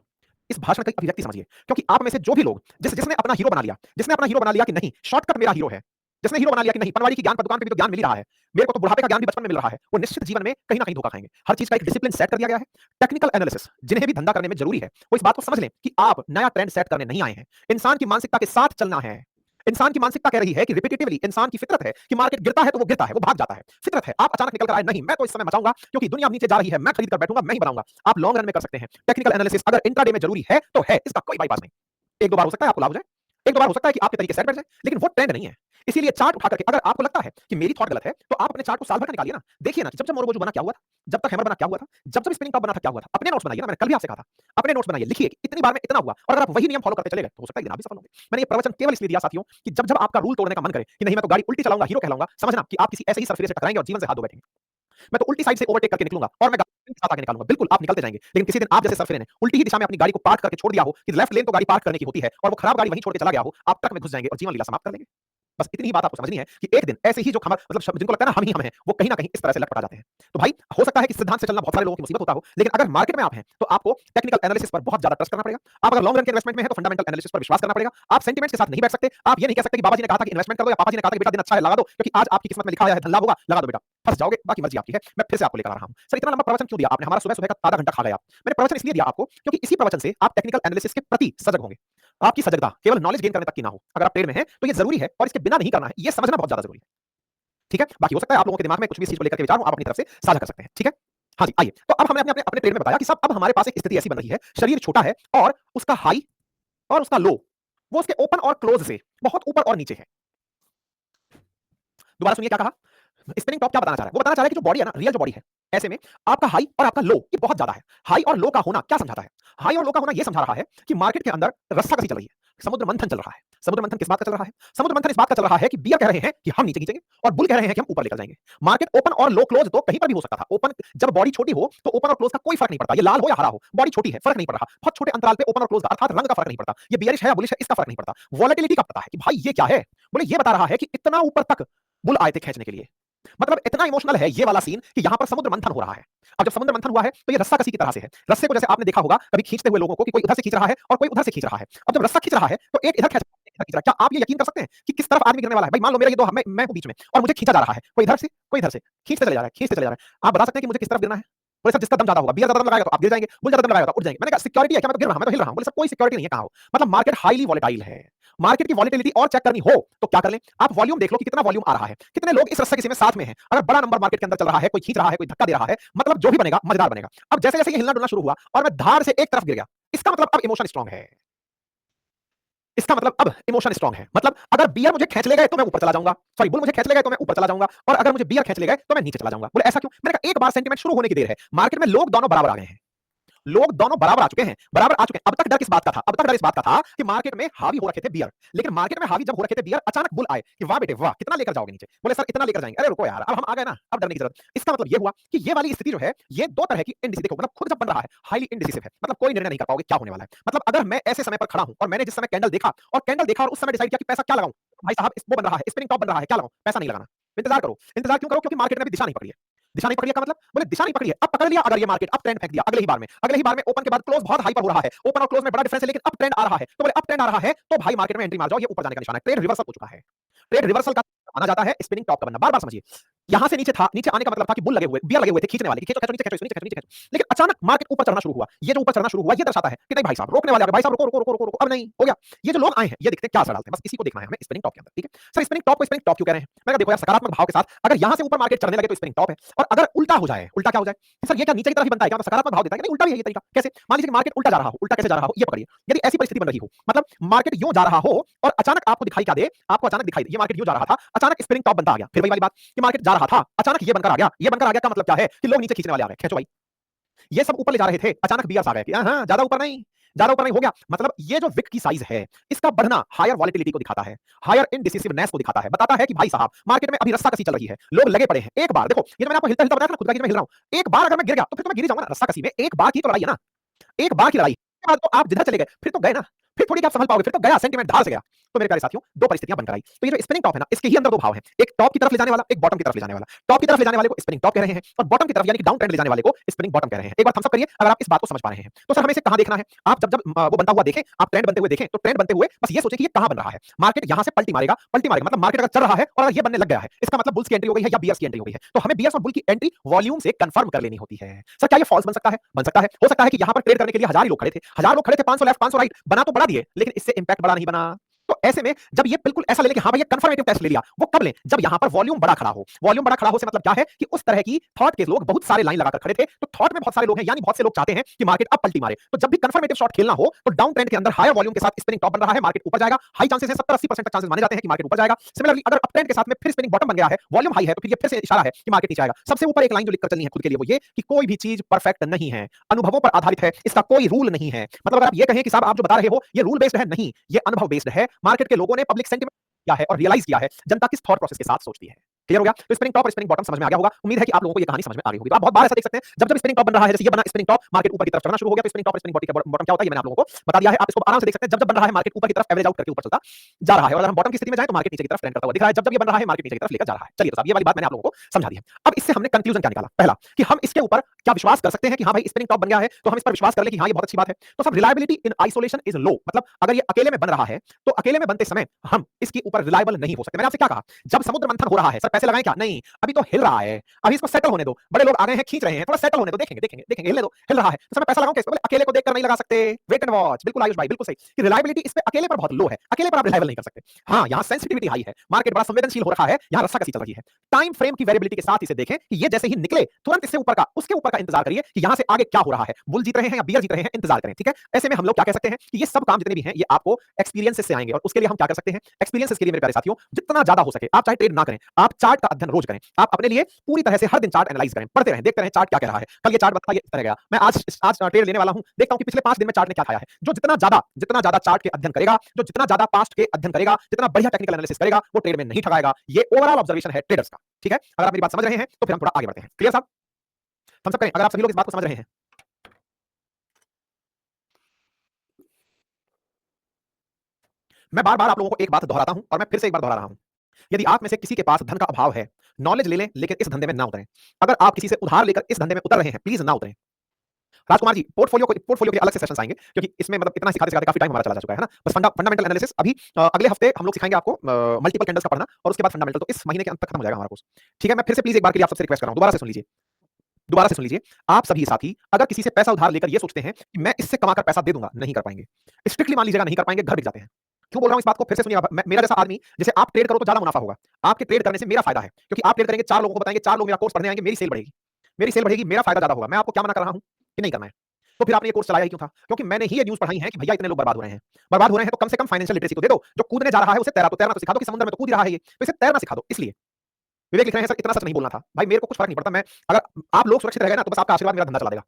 इस भाषण की अभिव्यक्ति समझिए, क्योंकि आप में से जो भी लोग जिसने अपना हीरो बना लिया, जिसने अपना हीरो बना लिया कि नहीं शॉर्टकट मेरा हीरो है, जिसने हीरो बना लिया कि नहीं पनवाड़ी की ज्ञान पर दुकान पे भी तो ज्ञान मिल ही रहा है, मेरे को तो बुढ़ापे का ज्ञान भी बचपन में मिल रहा है, वो निश्चित जीवन में कहीं ना कहीं धोखा खाएंगे। हर चीज का एक डिसिप्लिन सेट कर दिया गया है। टेक्निकल एनालिसिस जिन्हें भी धंधा करने में जरूरी है, वो इस बात को समझ लें कि आप नया ट्रेंड सेट करने नहीं आए हैं, इंसान की मानसिकता के साथ चलना है। इंसान की मानसिकता कह रही है कि रिपीटेटिवली इंसान की फितरत है कि मार्केट गिरता है तो वो गिरता है, वो भाग जाता है, फितरत है। आप अचानक निकल कर आए, नहीं मैं तो इस समय मचाऊंगा क्योंकि दुनिया अब नीचे जा रही है, मैं खरीद कर बैठूंगा, मैं ही बनाऊंगा। आप लॉन्ग रन में कर सकते हैं। टेक्निकल एनालिसिस अगर इंट्राडे में जरूरी है तो है, इसका कोई बाईपास नहीं। एक दो बार हो सकता है आपको लाभ हो जाए, एक दो बार हो सकता है कि आपके तरीके सेट बैठ जाए, लेकिन वो ट्रेंड नहीं है। इसीलिए चार्ट उठा करके अगर आपको लगता है कि मेरी थॉट गलत है, तो आप अपने चार्ट को साल भर का निकालिए ना। देखिए ना कि जब मोरोबोजो बना क्या हुआ था? जब तक हैमर बना क्या हुआ था? जब स्पिनिंग टॉप बना था क्या हुआ था? अपने नोट्स बनाइए ना, मैंने कल भी आपसे कहा था। अपने नोट्स बनाइए, लिखिए कि इतनी बार में इतना हुआ और अगर आप वही नियम फॉलो करते चले गए, तो हो सकता है कि आप भी सफल होंगे। मैंने ये प्रवचन केवल इसलिए दिया साथियों कि जब जब आपका रूल तोड़ने का मन करे कि नहीं मैं तो गाड़ी उल्टी चलाऊंगा, हीरो कहलाऊंगा, समझना कि आप किसी ऐसे ही सरफिरे से टकराएंगे और जीवन से हाथ धो बैठेंगे। मैं तो उल्टी साइड से ओवरटेक करके निकलूंगा और मैं गाड़ी के साथ आगे निकालूंगा। बिल्कुल आप निकलते जाएंगे, लेकिन किसी दिन आप जैसे सरफिरे ने उल्टी ही दिशा में अपनी गाड़ी को पार्क करके छोड़ दिया हो कि लेफ्ट लेन तो गाड़ी पार्क करने की होती है और वो खराब गाड़ी वहीं छोड़ के चला गया हो, आप ट्रक में घुस जाएंगे और जीवन लीला समाप्त कर लेंगे। बस इतनी ही बात आपको समझनी है कि एक दिन ऐसे ही जो खबर मतलब जिनको लगता है ना हम ही हम हैं, वो कहीं ना कहीं इस तरह से लटपटा जाते हैं। तो भाई हो सकता है कि सिद्धांत से चलना बहुत सारे लोगों की मुसीबत होता हो, लेकिन अगर मार्केट में आप हैं तो आपको टेक्निकल एनालिसिस पर बहुत ज्यादा ट्रस्ट करना पड़ेगा। आप अगर लॉन्ग रन के इन्वेस्टमेंट में है तो फंडामेंटल एनालिसिस पर विश्वास करना पड़ेगा। आप सेंटिमेंट्स के साथ नहीं बैठ सकते। आप ये नहीं कह सकते कि बाबा जी ने कहा था कि इन्वेस्टमेंट कर दो या पापा जी ने कहा था कि बेटा दिन अच्छा है लगा दो, क्योंकि आज आपकी किस्मत में लिखा है धन लाभ होगा, लगा दो बेटा, फंस जाओगे, बाकी मर्जी आपकी है। मैं फिर से आपको लेकर आ रहा हूं। सर इतना लंबा प्रवचन क्यों दिया आपने? हमारा सुबह सुबह का आधा घंटा खा गया आप। मैंने प्रवचन इसलिए दिया आपको क्योंकि इसी प्रवचन से आप टेक्निकल एनालिसिस के प्रति सजग होंगे। आपकी सजगता केवल नॉलेज गेन करने तक की ना हो। अगर आप ट्रेड में हैं तो ये जरूरी है और इसके बिना नहीं करना है, ये समझना बहुत ज्यादा जरूरी है। ठीक है, बाकी हो सकता है आप लोगों के दिमाग में कुछ भी इस चीज को लेकर के विचार हो, आप अपनी तरफ से साझा कर सकते हैं। ठीक है, हाँ जी आइए। तो अब हमने अपने अपने अपने ट्रेड में बताया कि सब अब हमारे पास एक स्थिति ऐसी बन रही है, शरीर छोटा है और उसका हाई और उसका लो वो उसके ओपन और क्लोज से बहुत ऊपर और नीचे है। दोबारा सुनिए क्या कहा। स्पिनिंग टॉप क्या बताना चाह रहा है? वो बताना चाह रहा है कि जो बॉडी है ना, रियल जो बॉडी है, ऐसे में आपका हाई और आपका लो ये बहुत ज्यादा है। हाई और लो का होना क्या समझाता है? हाई और लो का होना ये समझा रहा है कि मार्केट के अंदर रस्साकसी चल रही है, समुद्र मंथन चल रहा है। समुद्र मंथन किस बात का चल रहा है? समुद्र मंथन इस बात का चल रहा है कि बियर कह रहे हैं कि हम नीचे खींचेंगे और बुल कह रहे हैं कि हम ऊपर लेकर जाएंगे। मार्केट ओपन और लो क्लोज तो कहीं पर भी हो सकता था। ओपन जब बॉडी छोटी हो तो ओपन और क्लोज का कोई फर्क नहीं पड़ता। ये लाल हो या हरा हो, बॉडी छोटी है, फर्क नहीं पड़ रहा। बहुत छोटे अंतराल पे ओपन और क्लोज का अर्थात रंग का फर्क नहीं पड़ता। ये बियरिश है या बुलिश है इसका फर्क नहीं पड़ता। वॉलेटिलिटी का पता है कि भाई ये क्या है? बोले ये बता रहा है कि इतना ऊपर तक बुल आए थे खींचने के लिए। मतलब इतना इमोशनल है ये वाला सीन कि यहां पर समुद्र मंथन हो रहा है। अब जब समुद्र मंथन हुआ है तो ये रस्सा कसी की तरह से है। रस्से को जैसे आपने देखा होगा कभी खींचते हुए लोगों को कि कोई उधर से खींच रहा है और कोई उधर से खींच रहा है। अब जब रस्सा खींच रहा है तो एक इधर खींच रहा है, एक इधर खींच रहा है। क्या आप ये यकीन कर सकते हैं कि किस तरफ आदमी गिरने वाला है? भाई मान लो मेरा ये दो मैं हूं बीच में और मुझे खींचा जा रहा है, कोई इधर से कोई इधर से, खींचते चले जा रहा है, खींचते चले जा रहा है। आप बता सकते हैं कि मुझे किस तरफ गिरना है? बोले सर जिसका दम ज्यादा होगा, बियर ज्यादा दम लगाएगा तो आप गिर जाएंगे, बुल ज्यादा दम लगाएगा तो उठ जाएंगे। मैंने कहा सिक्योरिटी है क्या? मैं तो गिर रहा हूं, मैं तो हिल रहा हूं। बोले सर कोई सिक्योरिटी नहीं है, कहां हो? मतलब मार्केट हाईली वॉलेटाइल है। मार्केट की वॉलेटिलिटी और चेक करनी हो तो क्या कर लें? आप वॉल्यूम देख लो कि कितना वॉल्यूम आ रहा है, कितने लोग इस रस्से किसी में साथ में हैं। अगर बड़ा नंबर मार्केट के अंदर चल रहा है, कोई खींच रहा है, कोई धक्का दे रहा है, मतलब जो भी बनेगा मजेदार बनेगा। अब जैसे जैसे ये हिलना डुलना शुरू हुआ और मैं धार से एक तरफ गिर गया, इसका मतलब अब इमोशन स्ट्रांग है। इसका मतलब अब इमोशन स्ट्रांग है। मतलब अगर बियर मुझे खींच ले गए तो मैं ऊपर चला जाऊंगा, सॉरी बुल मुझे खींच ले गए तो मैं ऊपर चला जाऊंगा, और अगर मुझे बियर खींच ले गए तो मैं नीचे चला जाऊंगा। बोले ऐसा क्यों? मैंने कहा एक बार सेंटीमेंट शुरू होने की देर है, मार्केट में लोग दोनों बराबर आ गए हैं। लोग दोनों बराबर आ चुके हैं, बराबर आ चुके हैं। अब तक डर किस बात का था? अब तक डर इस बात का था कि मार्केट में हावी हो रखे थे बियर, लेकिन मार्केट में हावी जब हो रखे थे बियर, अचानक बुल आए कि वाह बेटे वाह कितना लेकर जाओगे नीचे। बोले सर इतना लेकर जाएंगे। अरे रुको यार, अब हम आ गए ना, अब डरने की जरूरत। इसका मतलब ये हुआ कि ये वाली स्थिति जो है ये दो तरह की इंडिसिव, देखो मतलब खुद जब बन रहा है हाईली इंडिसिव है, मतलब कोई निर्णय नहीं कर पाओगे क्या होने वाला है। मतलब अगर मैं ऐसे समय पर खड़ा हूं और मैंने जिस समय कैंडल देखा और उस समय डिसाइड किया कि पैसा क्या लगाऊं, भाई साहब वो बन रहा है, स्पिनिंग टॉप बन रहा है, क्या लगाऊं? पैसा नहीं लगाना, इंतजार करो। इंतजार क्यों करो? क्योंकि मार्केट ने भी दिशा नहीं पकड़ी है। दिशा नहीं पकड़ी का मतलब, बोले दिशा नहीं पकड़ी है, अब पकड़ लिया। अगर ये मार्केट अब ट्रेंड फेंक दिया अगले ही बार में ओपन के बाद क्लोज बहुत हाई पर हो रहा है, ओपन और क्लोज में बड़ा डिफरेंस है, लेकिन अब ट्रेंड आ रहा है, तो बोले अब ट्रेंड आ रहा है तो भाई मार्केट में एंट्री मार जाओ, ये ऊपर जाने का निशान है। ट्रेड रिवर्सल हो चुका है। ट्रेड रिवर्सल का माना जाता है स्पिनिंग टॉप का बनना। बार बार समझिए, यहां से नीचे था, नीचे आने का मतलब था कि बुल लगे हुए, बियर लगे हुए थे खींचने वाले, खींचो खींचो नीचे खींचो नीचे खींचो। लेकिन अचानक मार्केट ऊपर चढ़ना शुरू हुआ। ये जो ऊपर चढ़ना शुरू हुआ ये दर्शाता है कि नहीं भाई साहब रोकने वाले आ गए, भाई साहब रुको रुको रुको रुको रुको, अब नहीं हो गया। ये जो लोग आए हैं ये दिखते क्या असर डालते हैं, बस इसी को देखना है हमें स्पिनिंग टॉप के अंदर। ठीक है सर, स्पिनिंग टॉप को स्पिनिंग टॉप क्यों कह रहे हैं? मैं देखो यार सकारात्मक भाव के साथ, अगर यहां से ऊपर मार्केट चढ़ने लगे तो स्पिनिंग टॉप है, और अगर उल्टा हो जाए, उल्टा क्या हो जाए सर, ये क्या नीचे की तरफ ही बनता है क्या? मतलब सकारात्मक भाव देता है कि नहीं, उल्टा भी है ये तरीका। कैसे? मान लीजिए कि मार्केट उल्टा जा रहा हो, उल्टा कैसे जा रहा हो ये पकड़िए। यदि ऐसी परिस्थिति बन रही हो, मतलब मार्केट यूं जा रहा हो और अचानक आपको दिखाई क्या दे, आपको अचानक दिखाई दे ये मार्केट यूं जा रहा था, अचानक स्पिनिंग टॉप बनता आ गया। फिर वही वाली बात कि मार्केट जा रहा था, अचानक ये बनकर आ गया। ये बनकर आ गया का मतलब क्या है कि लोग नीचे खींचने वाले आ गए, खींचो भाई। ये सब ऊपर ले जा रहे थे, अचानक बियर्स आ गए कि हां ज्यादा ऊपर नहीं, ज्यादा ऊपर नहीं हो गया। मतलब ये जो विक की साइज है इसका बढ़ना हायर वॉलेटिलिटी को दिखाता है, हायर इनडिसिसिवनेस को दिखाता है, बताता है कि भाई साहब मार्केट में अभी रस्सा कसी चल रही है, लोग लगे पड़े हैं। एक बार देखो, ये मैंने आपको हिलता हिलता बताया था ना, खुद का मैं हिल रहा हूं। एक बार अगर मैं गिर गया तो फिर तो मैं गिर ही जाऊंगा ना रस्सा कसी में। एक बार की तो लड़ाई है ना, एक बार की लड़ाई के बाद तो आप जिधर चले गए फिर तो गए ना, फिर थोड़ी क्या संभल पाओगे, फिर तो गया, सेंटीमेंट धार से गया। तो मेरे प्यारे साथियों दो परिस्थितियां बनकर आई। तो ये जो स्पिनिंग टॉप है ना, इसके ही अंदर दो भाव हैं, एक टॉप की तरफ ले जाने वाला, एक बॉटम की तरफ ले जाने वाला। टॉप की तरफ ले जाने वाले को स्पिनिंग टॉप कह रहे हैं और बॉटम की तरफ यानी कि डाउन ट्रेंड ले जाने वाले को स्पिनिंग बॉटम कह रहे हैं। एक बार थम्स अप करिए अगर आप इस बात को समझ पा रहे हैं। तो सर हमें इसे कहां देखना है? आप जब जब वो बनता हुआ देखें, आप ट्रेंड बनते हुए देखें, तो ट्रेंड बनते हुए बस ये सोचें कि ये कहां बन रहा है। मार्केट यहां से पलटी मारेगा, मतलब मार्केट अगर चल रहा है और अगर ये बनने लग गया है, इसका मतलब बुल्स की एंट्री हो गई है या बियर्स की एंट्री हो गई है। तो हमें बियर्स और बुल की एंट्री वॉल्यूम से कंफर्म कर लेनी होती है। सर क्या ये फॉल्स बन सकता है? बन सकता है। हो सकता है कि यहां पर ट्रेड करने के लिए 1000 ही लोग खड़े थे, 1000 लोग खड़े थे, 500 लेफ्ट 500 राइट, बना तो बड़ा दिए, लेकिन इससे इंपैक्ट बड़ा नहीं बना। तो ऐसे में जब ये बिल्कुल ऐसा ले लें कि हाँ भाई ये कंफर्मेटिव टेस्ट ले लिया, वो कब लें? जब यहां पर वॉल्यूम बड़ा खड़ा हो। वॉल्यूम बड़ा खड़ा हो से मतलब क्या है कि उस तरह की थॉट के लोग बहुत सारे लाइन लगाकर खड़े थे, तो थॉट में बहुत सारे लोग हैं, यानी बहुत से लोग चाहते हैं कि मार्केट अब पलटी मारे। तो जब भी कंफर्मेटिव शॉट खेलना हो तो डाउन ट्रेंड के अंदर हायर वॉल्यूम के साथ स्पिनिंग टॉप बन रहा है, मार्केट ऊपर जाएगा, हाई चांसेस है, 70-80% तक चांसेस माने जाते हैं कि मार्केट ऊपर जाएगा। सिमिलरली अगर अप ट्रेंड के साथ में फिर स्पिनिंग बॉटम बन गया है, वॉल्यूम हाई है, तो फिर ये फिर से इशारा है कि मार्केट नीचे आएगा। सबसे ऊपर एक लाइन जो लिखकर चलनी है खुद के लिए वो ये कि कोई भी चीज परफेक्ट नहीं है, अनुभवों पर आधारित है, इसका कोई रूल नहीं है। मतलब अगर आप ये कहें कि साहब आप जो बता रहे हो ये रूल बेस्ड है, नहीं, ये अनुभव बेस्ड है। मार्केट के लोगों ने पब्लिक सेंटिमेंट किया है और रियलाइज किया है जनता किस थॉट प्रोसेस के साथ सोचती है। क्लियर हो गया? तो स्पिनिंग टॉप और स्पिनिंग बॉटम समझ में आ गया होगा। उम्मीद है कि आप लोगों को ये कहानी समझ में आ गई होगी। तो आप बहुत बार ऐसा देख सकते हैं जब जब स्पिनिंग टॉप बन रहा है, जैसे ये बना स्पिनिंग टॉप, मार्केट ऊपर की तरफ चलना शुरू हो गया, तो स्पिनिंग टॉप और स्पिनिंग बॉटम क्या होता है ये मैंने आप लोगों को बता दिया है। आप इसको आराम से देख सकते हैं, जब जब बन रहा है मार्केट ऊपर की तरफ एवरेज आउट करके ऊपर चलता जा रहा है, और अगर हम बॉटम की स्थिति में जाएं तो मार्केट नीचे की तरफ ट्रेंड करता हुआ दिख रहा है। जब जब ये बन रहा है मार्केट नीचे की तरफ लेकर जा रहा है। चलिए तो साहब ये वाली बात मैंने आप लोगों को समझा दी है। अब इससे हमने कंक्लूजन क्या निकाला? पहला कि हम इसके ऊपर क्या विश्वास कर सकते हैं कि हाँ भाई स्पिनिंग टॉप बन गया है, तो हम इस पर विश्वास कर ले कि हाँ ये बहुत अच्छी बात है। तो सब reliability in isolation is low, मतलब अगर ये अकेले में बन रहा है तो अकेले में बनते समय हम इसके ऊपर रिलायबल नहीं हो सकते। मैंने आपसे क्या कहा? जब समुद्र मंथन हो रहा है, सर पैसे लगाएं क्या? नहीं, अभी तो हिल रहा है, अभी इसको सेटल होने दो। बड़े लोग आ गए हैं, खींच रहे हैं, थोड़ा सेटल होने दो, देखेंगे देखेंगे देखेंगे, हिलने दो, हिल रहा है, तो सर मैं पैसा लगाऊं कैसे? बोले अकेले को देखकर नहीं लगा सकते, वेट एंड वॉच। बिल्कुल आयुष भाई, बिल्कुल सही कि रिलायबिलिटी इस पे अकेले पर बहुत लो है, अकेले पर आप रिलायबल नहीं कर सकते। हाँ, यहाँ सेंसिटिविटी हाई है, मार्केट बड़ा संवेदनशील हो रखा है, यहाँ रस्सा कसी चल रही है। टाइम फ्रेम की वेरिएबिलिटी के साथ इसे देखें कि ये जैसे ही निकले तुरंत इससे ऊपर का उसके ऊपर का इंतजार करिए कि यहाँ से आगे क्या हो रहा है, बुल जीत रहे हैं या बियर जीत रहे हैं, इंतजार करें। ठीक है, ऐसे में हम लोग क्या कह सकते हैं कि ये सब काम जितने भी हैं ये आपको एक्सपीरियंस से आएंगे, और उसके लिए हम क्या कर सकते हैं? एक्सपीरियंस के लिए मेरे प्यारे साथियों जितना ज्यादा हो सके आप चाहे ट्रेड ना करें, आप चार्ट का अध्ययन रोज करें, आप अपने लिए पूरी तरह से हर दिन चार्ट एनालाइज करें, पढ़ते रहें, देखते रहें चार्ट क्या कह रहा है। कल ये चार्ट बता ये इस तरह गया, मैं आज ट्रेड लेने वाला हूं, देखता हूं कि पिछले 5 दिन में चार्ट ने क्या खाया है। जो जितना ज्यादा चार्ट के अध्ययन करेगा, जो जितना ज्यादा पास्ट के अध्ययन करेगा, जितना बढ़िया टेक्निकल एनालिसिस करेगा, वो ट्रेड में नहीं ठगाएगा। ये ओवरऑल ऑब्जर्वेशन है ट्रेडर्स का। ठीक है, अगर आप मेरी बात समझ रहे हैं तो फिर हम थोड़ा आगे बढ़ते हैं। क्लियर साहब? हम सब करें अगर आप सभी लोग इस बात को समझ रहे हैं। मैं बार बार आप लोगों को एक बात दोहराता हूं और मैं फिर से एक बार दोहरा रहा हूं। यदि आप में से किसी के पास धन का अभाव है, नॉलेज ले लें लेकिन इस धंधे में ना उतरें। अगर आप किसी से उधार लेकर इस धंधे में उतर रहे हैं, प्लीज ना उतरें। राजकुमार जी, पोर्टफोलियो के अलग से सेशंस आएंगे, क्योंकि इसमें मतलब इतना सिखाते सिखाते काफी टाइम हमारा चला जा चुका है ना। बस फंडामेंटल एनालिसिस अभी अगले हफ्ते हम लोग सिखाएंगे आपको मल्टीपल कैंडल्स का पढ़ना, और उसके बाद फंडामेंटल, तो इस महीने के अंत तक खत्म हो जाएगा हमारा कोर्स। ठीक है, मैं फिर से प्लीज एक बार के लिए आप सबसे रिक्वेस्ट कर रहा हूं, दोबारा से सुन लीजिए। आप सभी साथी अगर किसी से पैसा उधार लेकर ये सोचते हैं कि मैं इससे कमाकर पैसा दे दूंगा, नहीं कर पाएंगे। स्ट्रिक्टली मान लीजिएगा नहीं कर पाएंगे, घर बिक जाते हैं। क्यों बोल रहा हूं इस बात को? फिर से सुनिए। मेरा जैसा आदमी, जैसे आप ट्रेड करो तो ज्यादा मुनाफा होगा, आपके ट्रेड करने से मेरा फायदा है, क्योंकि आप ट्रेड करेंगे, 4 लोगों को बताएंगे, 4 लोग मेरा कोर्स पढ़ने आएंगे, मेरी सेल बढ़ेगी, मेरा फायदा ज्यादा होगा। मैं आपको क्या मना कर रहा हूं कि नहीं करना है? तो फिर आपने ये कोर्स चलाया ही क्यों था? क्योंकि मैंने ही ये न्यूज़ पढ़ाई है कि भैया इतने लोग बर्बाद हो रहे हैं। बर्बाद हो रहे हैं तो कम से कम फाइनेंशियल लिटरेसी तो दे दो। जो कूदने जा रहा है उसे तैरना तो सिखा दो कि समुद्र में तो कूद ही रहा है ये, तो इसे तैरना सिखा दो। इसलिए विवेक लिख रहे हैं, सर इतना सच नहीं बोलना था। भाई मेरे को कुछ फर्क नहीं पड़ता, मैं अगर आप लोग सुरक्षित रह गए ना तो बस आपका आशीर्वाद मेरा धंधा चला देगा।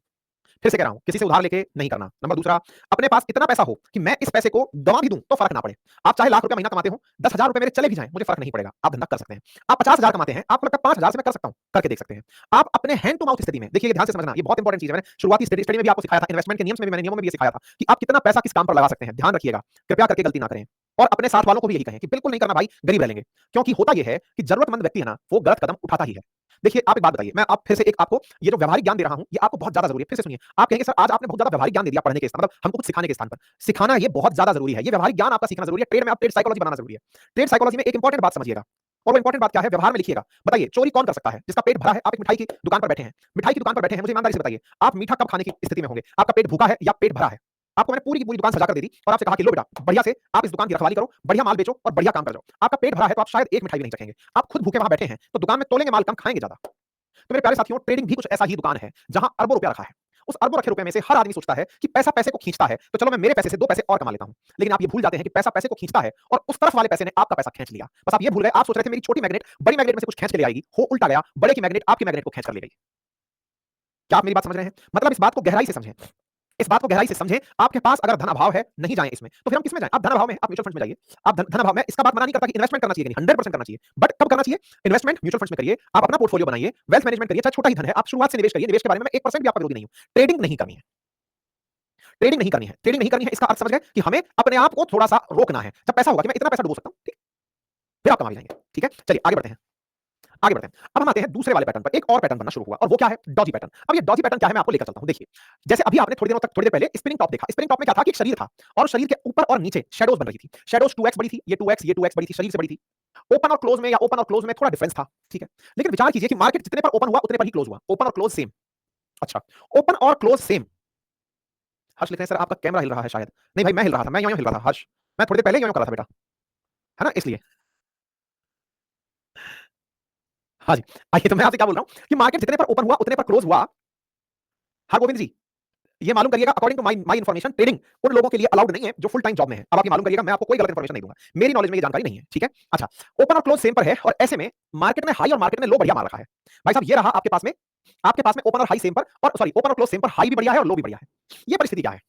फिर से कह रहा हूं, किसी से उधार लेके नहीं करना। नंबर दूसरा, अपने पास इतना पैसा हो कि मैं इस पैसे को गंवा भी दूं तो फर्क ना पड़े। आप चाहे लाख रुपया महीना कमाते हो, 10,000 रुपए मेरे चले भी जाएं, मुझे फर्क नहीं पड़ेगा, आप धंधा कर सकते हैं। आप 50,000 कमाते हैं, आपको लगता है 5,000 से मैं कर सकता हूं, करके देख सकते हैं। आप अपने हैंड टू माउथ स्थिति में देखिए, ध्यान से समझना, ये बहुत इंपॉर्टेंट चीज है। मैंने शुरुआती स्टडी में भी आपको सिखाया था, इन्वेस्टमेंट के नियमों में भी ये सिखाया था कि आप कितना पैसा किस काम पर लगा सकते हैं। ध्यान रखिएगा, कृपया करके गलती ना करें। और अपने साथ वालों को भी यही कहें कि बिल्कुल नहीं करना भाई, गरीब रह लेंगे। क्योंकि होता यह है कि जरूरतमंद व्यक्ति है ना, वो गलत कदम उठाता ही है। देखिए, आप एक बात बताइए, मैं आप फिर से एक आपको ये जो व्यावहारिक ज्ञान दे रहा हूं, ये आपको बहुत ज्यादा जरूरी है। फिर से सुनिए, आप कहेंगे सर आज आपने बहुत ज्यादा व्यावहारिक ज्ञान दे दिया पढ़ने के स्थान, मतलब हमको कुछ सिखाने के स्थान पर। सिखाना ये बहुत ज्यादा जरूरी है, ये व्यावहारिक ज्ञान आपका सीखना जरूरी है। ट्रेड में आप ट्रेड साइकोलॉजी बनाना जरूरी है। ट्रेड साइकोलॉजी में एक इंपॉर्टेंट बात समझिएगा, और वो इंपॉर्टेंट बात क्या है व्यवहार में लिखिएगा। बताइए, चोरी कौन कर सकता है? जिसका पेट भरा है। आप एक मिठाई की दुकान पर बैठे हैं, मुझे ईमानदारी से बताइए, आप मीठा कब खाने की स्थिति में होंगे? आपका पेट भूखा है या पेट भरा है? आपको मैंने पूरी की पूरी दुकान सजाकर दे दी और आपसे कहा कि लो बेटा, बढ़िया से आप इस दुकान की रखवाली करो, बढ़िया माल बेचो और बढ़िया काम कर जाओ। आपका पेट भरा है तो आप शायद एक मिठाई भी नहीं चखेंगे। आप खुद भूखे वहां बैठे हैं तो दुकान में तोलेंगे माल कम, खाएंगे ज्यादा। तो मेरे प्यारे साथियों, ट्रेडिंग भी कुछ ऐसा ही दुकान है जहां अरबों रुपया रखा है। उस अरबों रखे रुपए में से हर आदमी सोचता है कि पैसा पैसे को खींचता है, तो चलो मैं मेरे पैसे से 2 पैसे और कमा लेता हूं। लेकिन आप ये भूल जाते हैं कि पैसा पैसे को खींचता है और उस तरफ वाले पैसे ने आपका पैसा खींच लिया। बस आप ये भूल गए, आप सोच रहे थे मेरी छोटी मैग्नेट बड़ी मैग्नेट में से कुछ खींच के ले आएगी, हो उल्टा गया, बड़े की मैग्नेट आपकी मैग्नेट को खींच कर ले गई। क्या आप मेरी बात समझ रहे हैं? मतलब इस बात को गहराई से समझें, इस बात को गहराई से समझें। आपके पास अगर धन अभाव है, नहीं जाएं इसमें, तो फिर हम किसमें जाएं? आप धन अभाव में, आप म्यूचुअल फंड्स में जाइए। आप धन अभाव में, इसका बात मना नहीं करता कि इन्वेस्टमेंट करना चाहिए, नहीं 100% करना चाहिए, बट कब करना चाहिए? इन्वेस्टमेंट म्यूचुअल फंड्स में करिए, आप अपना पोर्टफोलियो बनाइए, वेल्थ मैनेजमेंट करिए, चाहे छोटा ही धन है, आप शुरुआत से निवेश करिए। निवेश के बारे में मैं 1% भी आपका विरोधी नहीं हूं। ट्रेडिंग नहीं करनी है, ट्रेडिंग नहीं करनी है, ट्रेडिंग नहीं करनी है। इसका अर्थ समझ गए कि हमें अपने आप को थोड़ा सा रोकना है। जब पैसा होगा कि मैं इतना पैसा डुबो सकता हूं, ठीक, फिर आप कमा भी जाएंगे। ठीक है, चलिए आगे बढ़ते हैं, आगे बढ़ते हैं। अब हम आते हैं दूसरे वाले पैटर्न पर। एक और पैटर्न बनना शुरू हुआ और वो क्या है? Doge pattern. अब ये डॉजी पैटर्न क्या है, मैं आपको लेकर चलता हूं। देखिए, जैसे अभी आपने थोड़ी देर पहले स्पिनिंग टॉप देखा। स्पिनिंग टॉप में क्या था कि एक शरीर था और शरीर के ऊपर और नीचे शैडोज बन रही थी। शैडोज 2x बड़ी थी, ये 2x बड़ी थी, शरीर से बड़ी थी। ओपन और क्लोज में, या ओपन और क्लोज में थोड़ा डिफरेंस था, ठीक है। लेकिन विचार कीजिए कि मार्केट जितने पर ओपन हुआ उतने पर ही क्लोज हुआ। ओपन और क्लोज सेम। अच्छा, ओपन और क्लोज सेम। हर्ष लिख रहे हैं सर आपका कैमरा हिल रहा है शायद। नहीं भाई, मैं हिल रहा था, मैं यूं हिल रहा था हर्ष, मैं थोड़ी देर पहले यूं कर रहा था बेटा। है ना? इसलिए। हाँ जी। आइए तो मैं आपसे क्या बोल रहा हूँ कि मार्केट जितने पर ओपन हुआ, उतने पर क्लोज़ हुआ। हाँ, गोविंद जी, ये मालूम करिएगा according to my information trading उन लोगों के लिए अलाउड नहीं है जो फुल टाइम जॉब में है। अब आप ये मालूम करिएगा, मैं आपको कोई गलत इन्फॉर्मेशन नहीं दूँगा। मेरी नॉलेज में ये जानकारी नहीं है, ठीक है? अच्छा, ओपन और क्लोज़ सेम पर है और ऐसे में मार्केट ने हाई और मार्केट ने लो बढ़िया मार रखा है। भाई साहब ये रहा आपके पास में ओपन और हाई सेम पर और सॉरी ओपन और क्लोज़ सेम पर हाई भी बढ़िया है और लो भी बढ़िया है। ये परिस्थिति क्या है?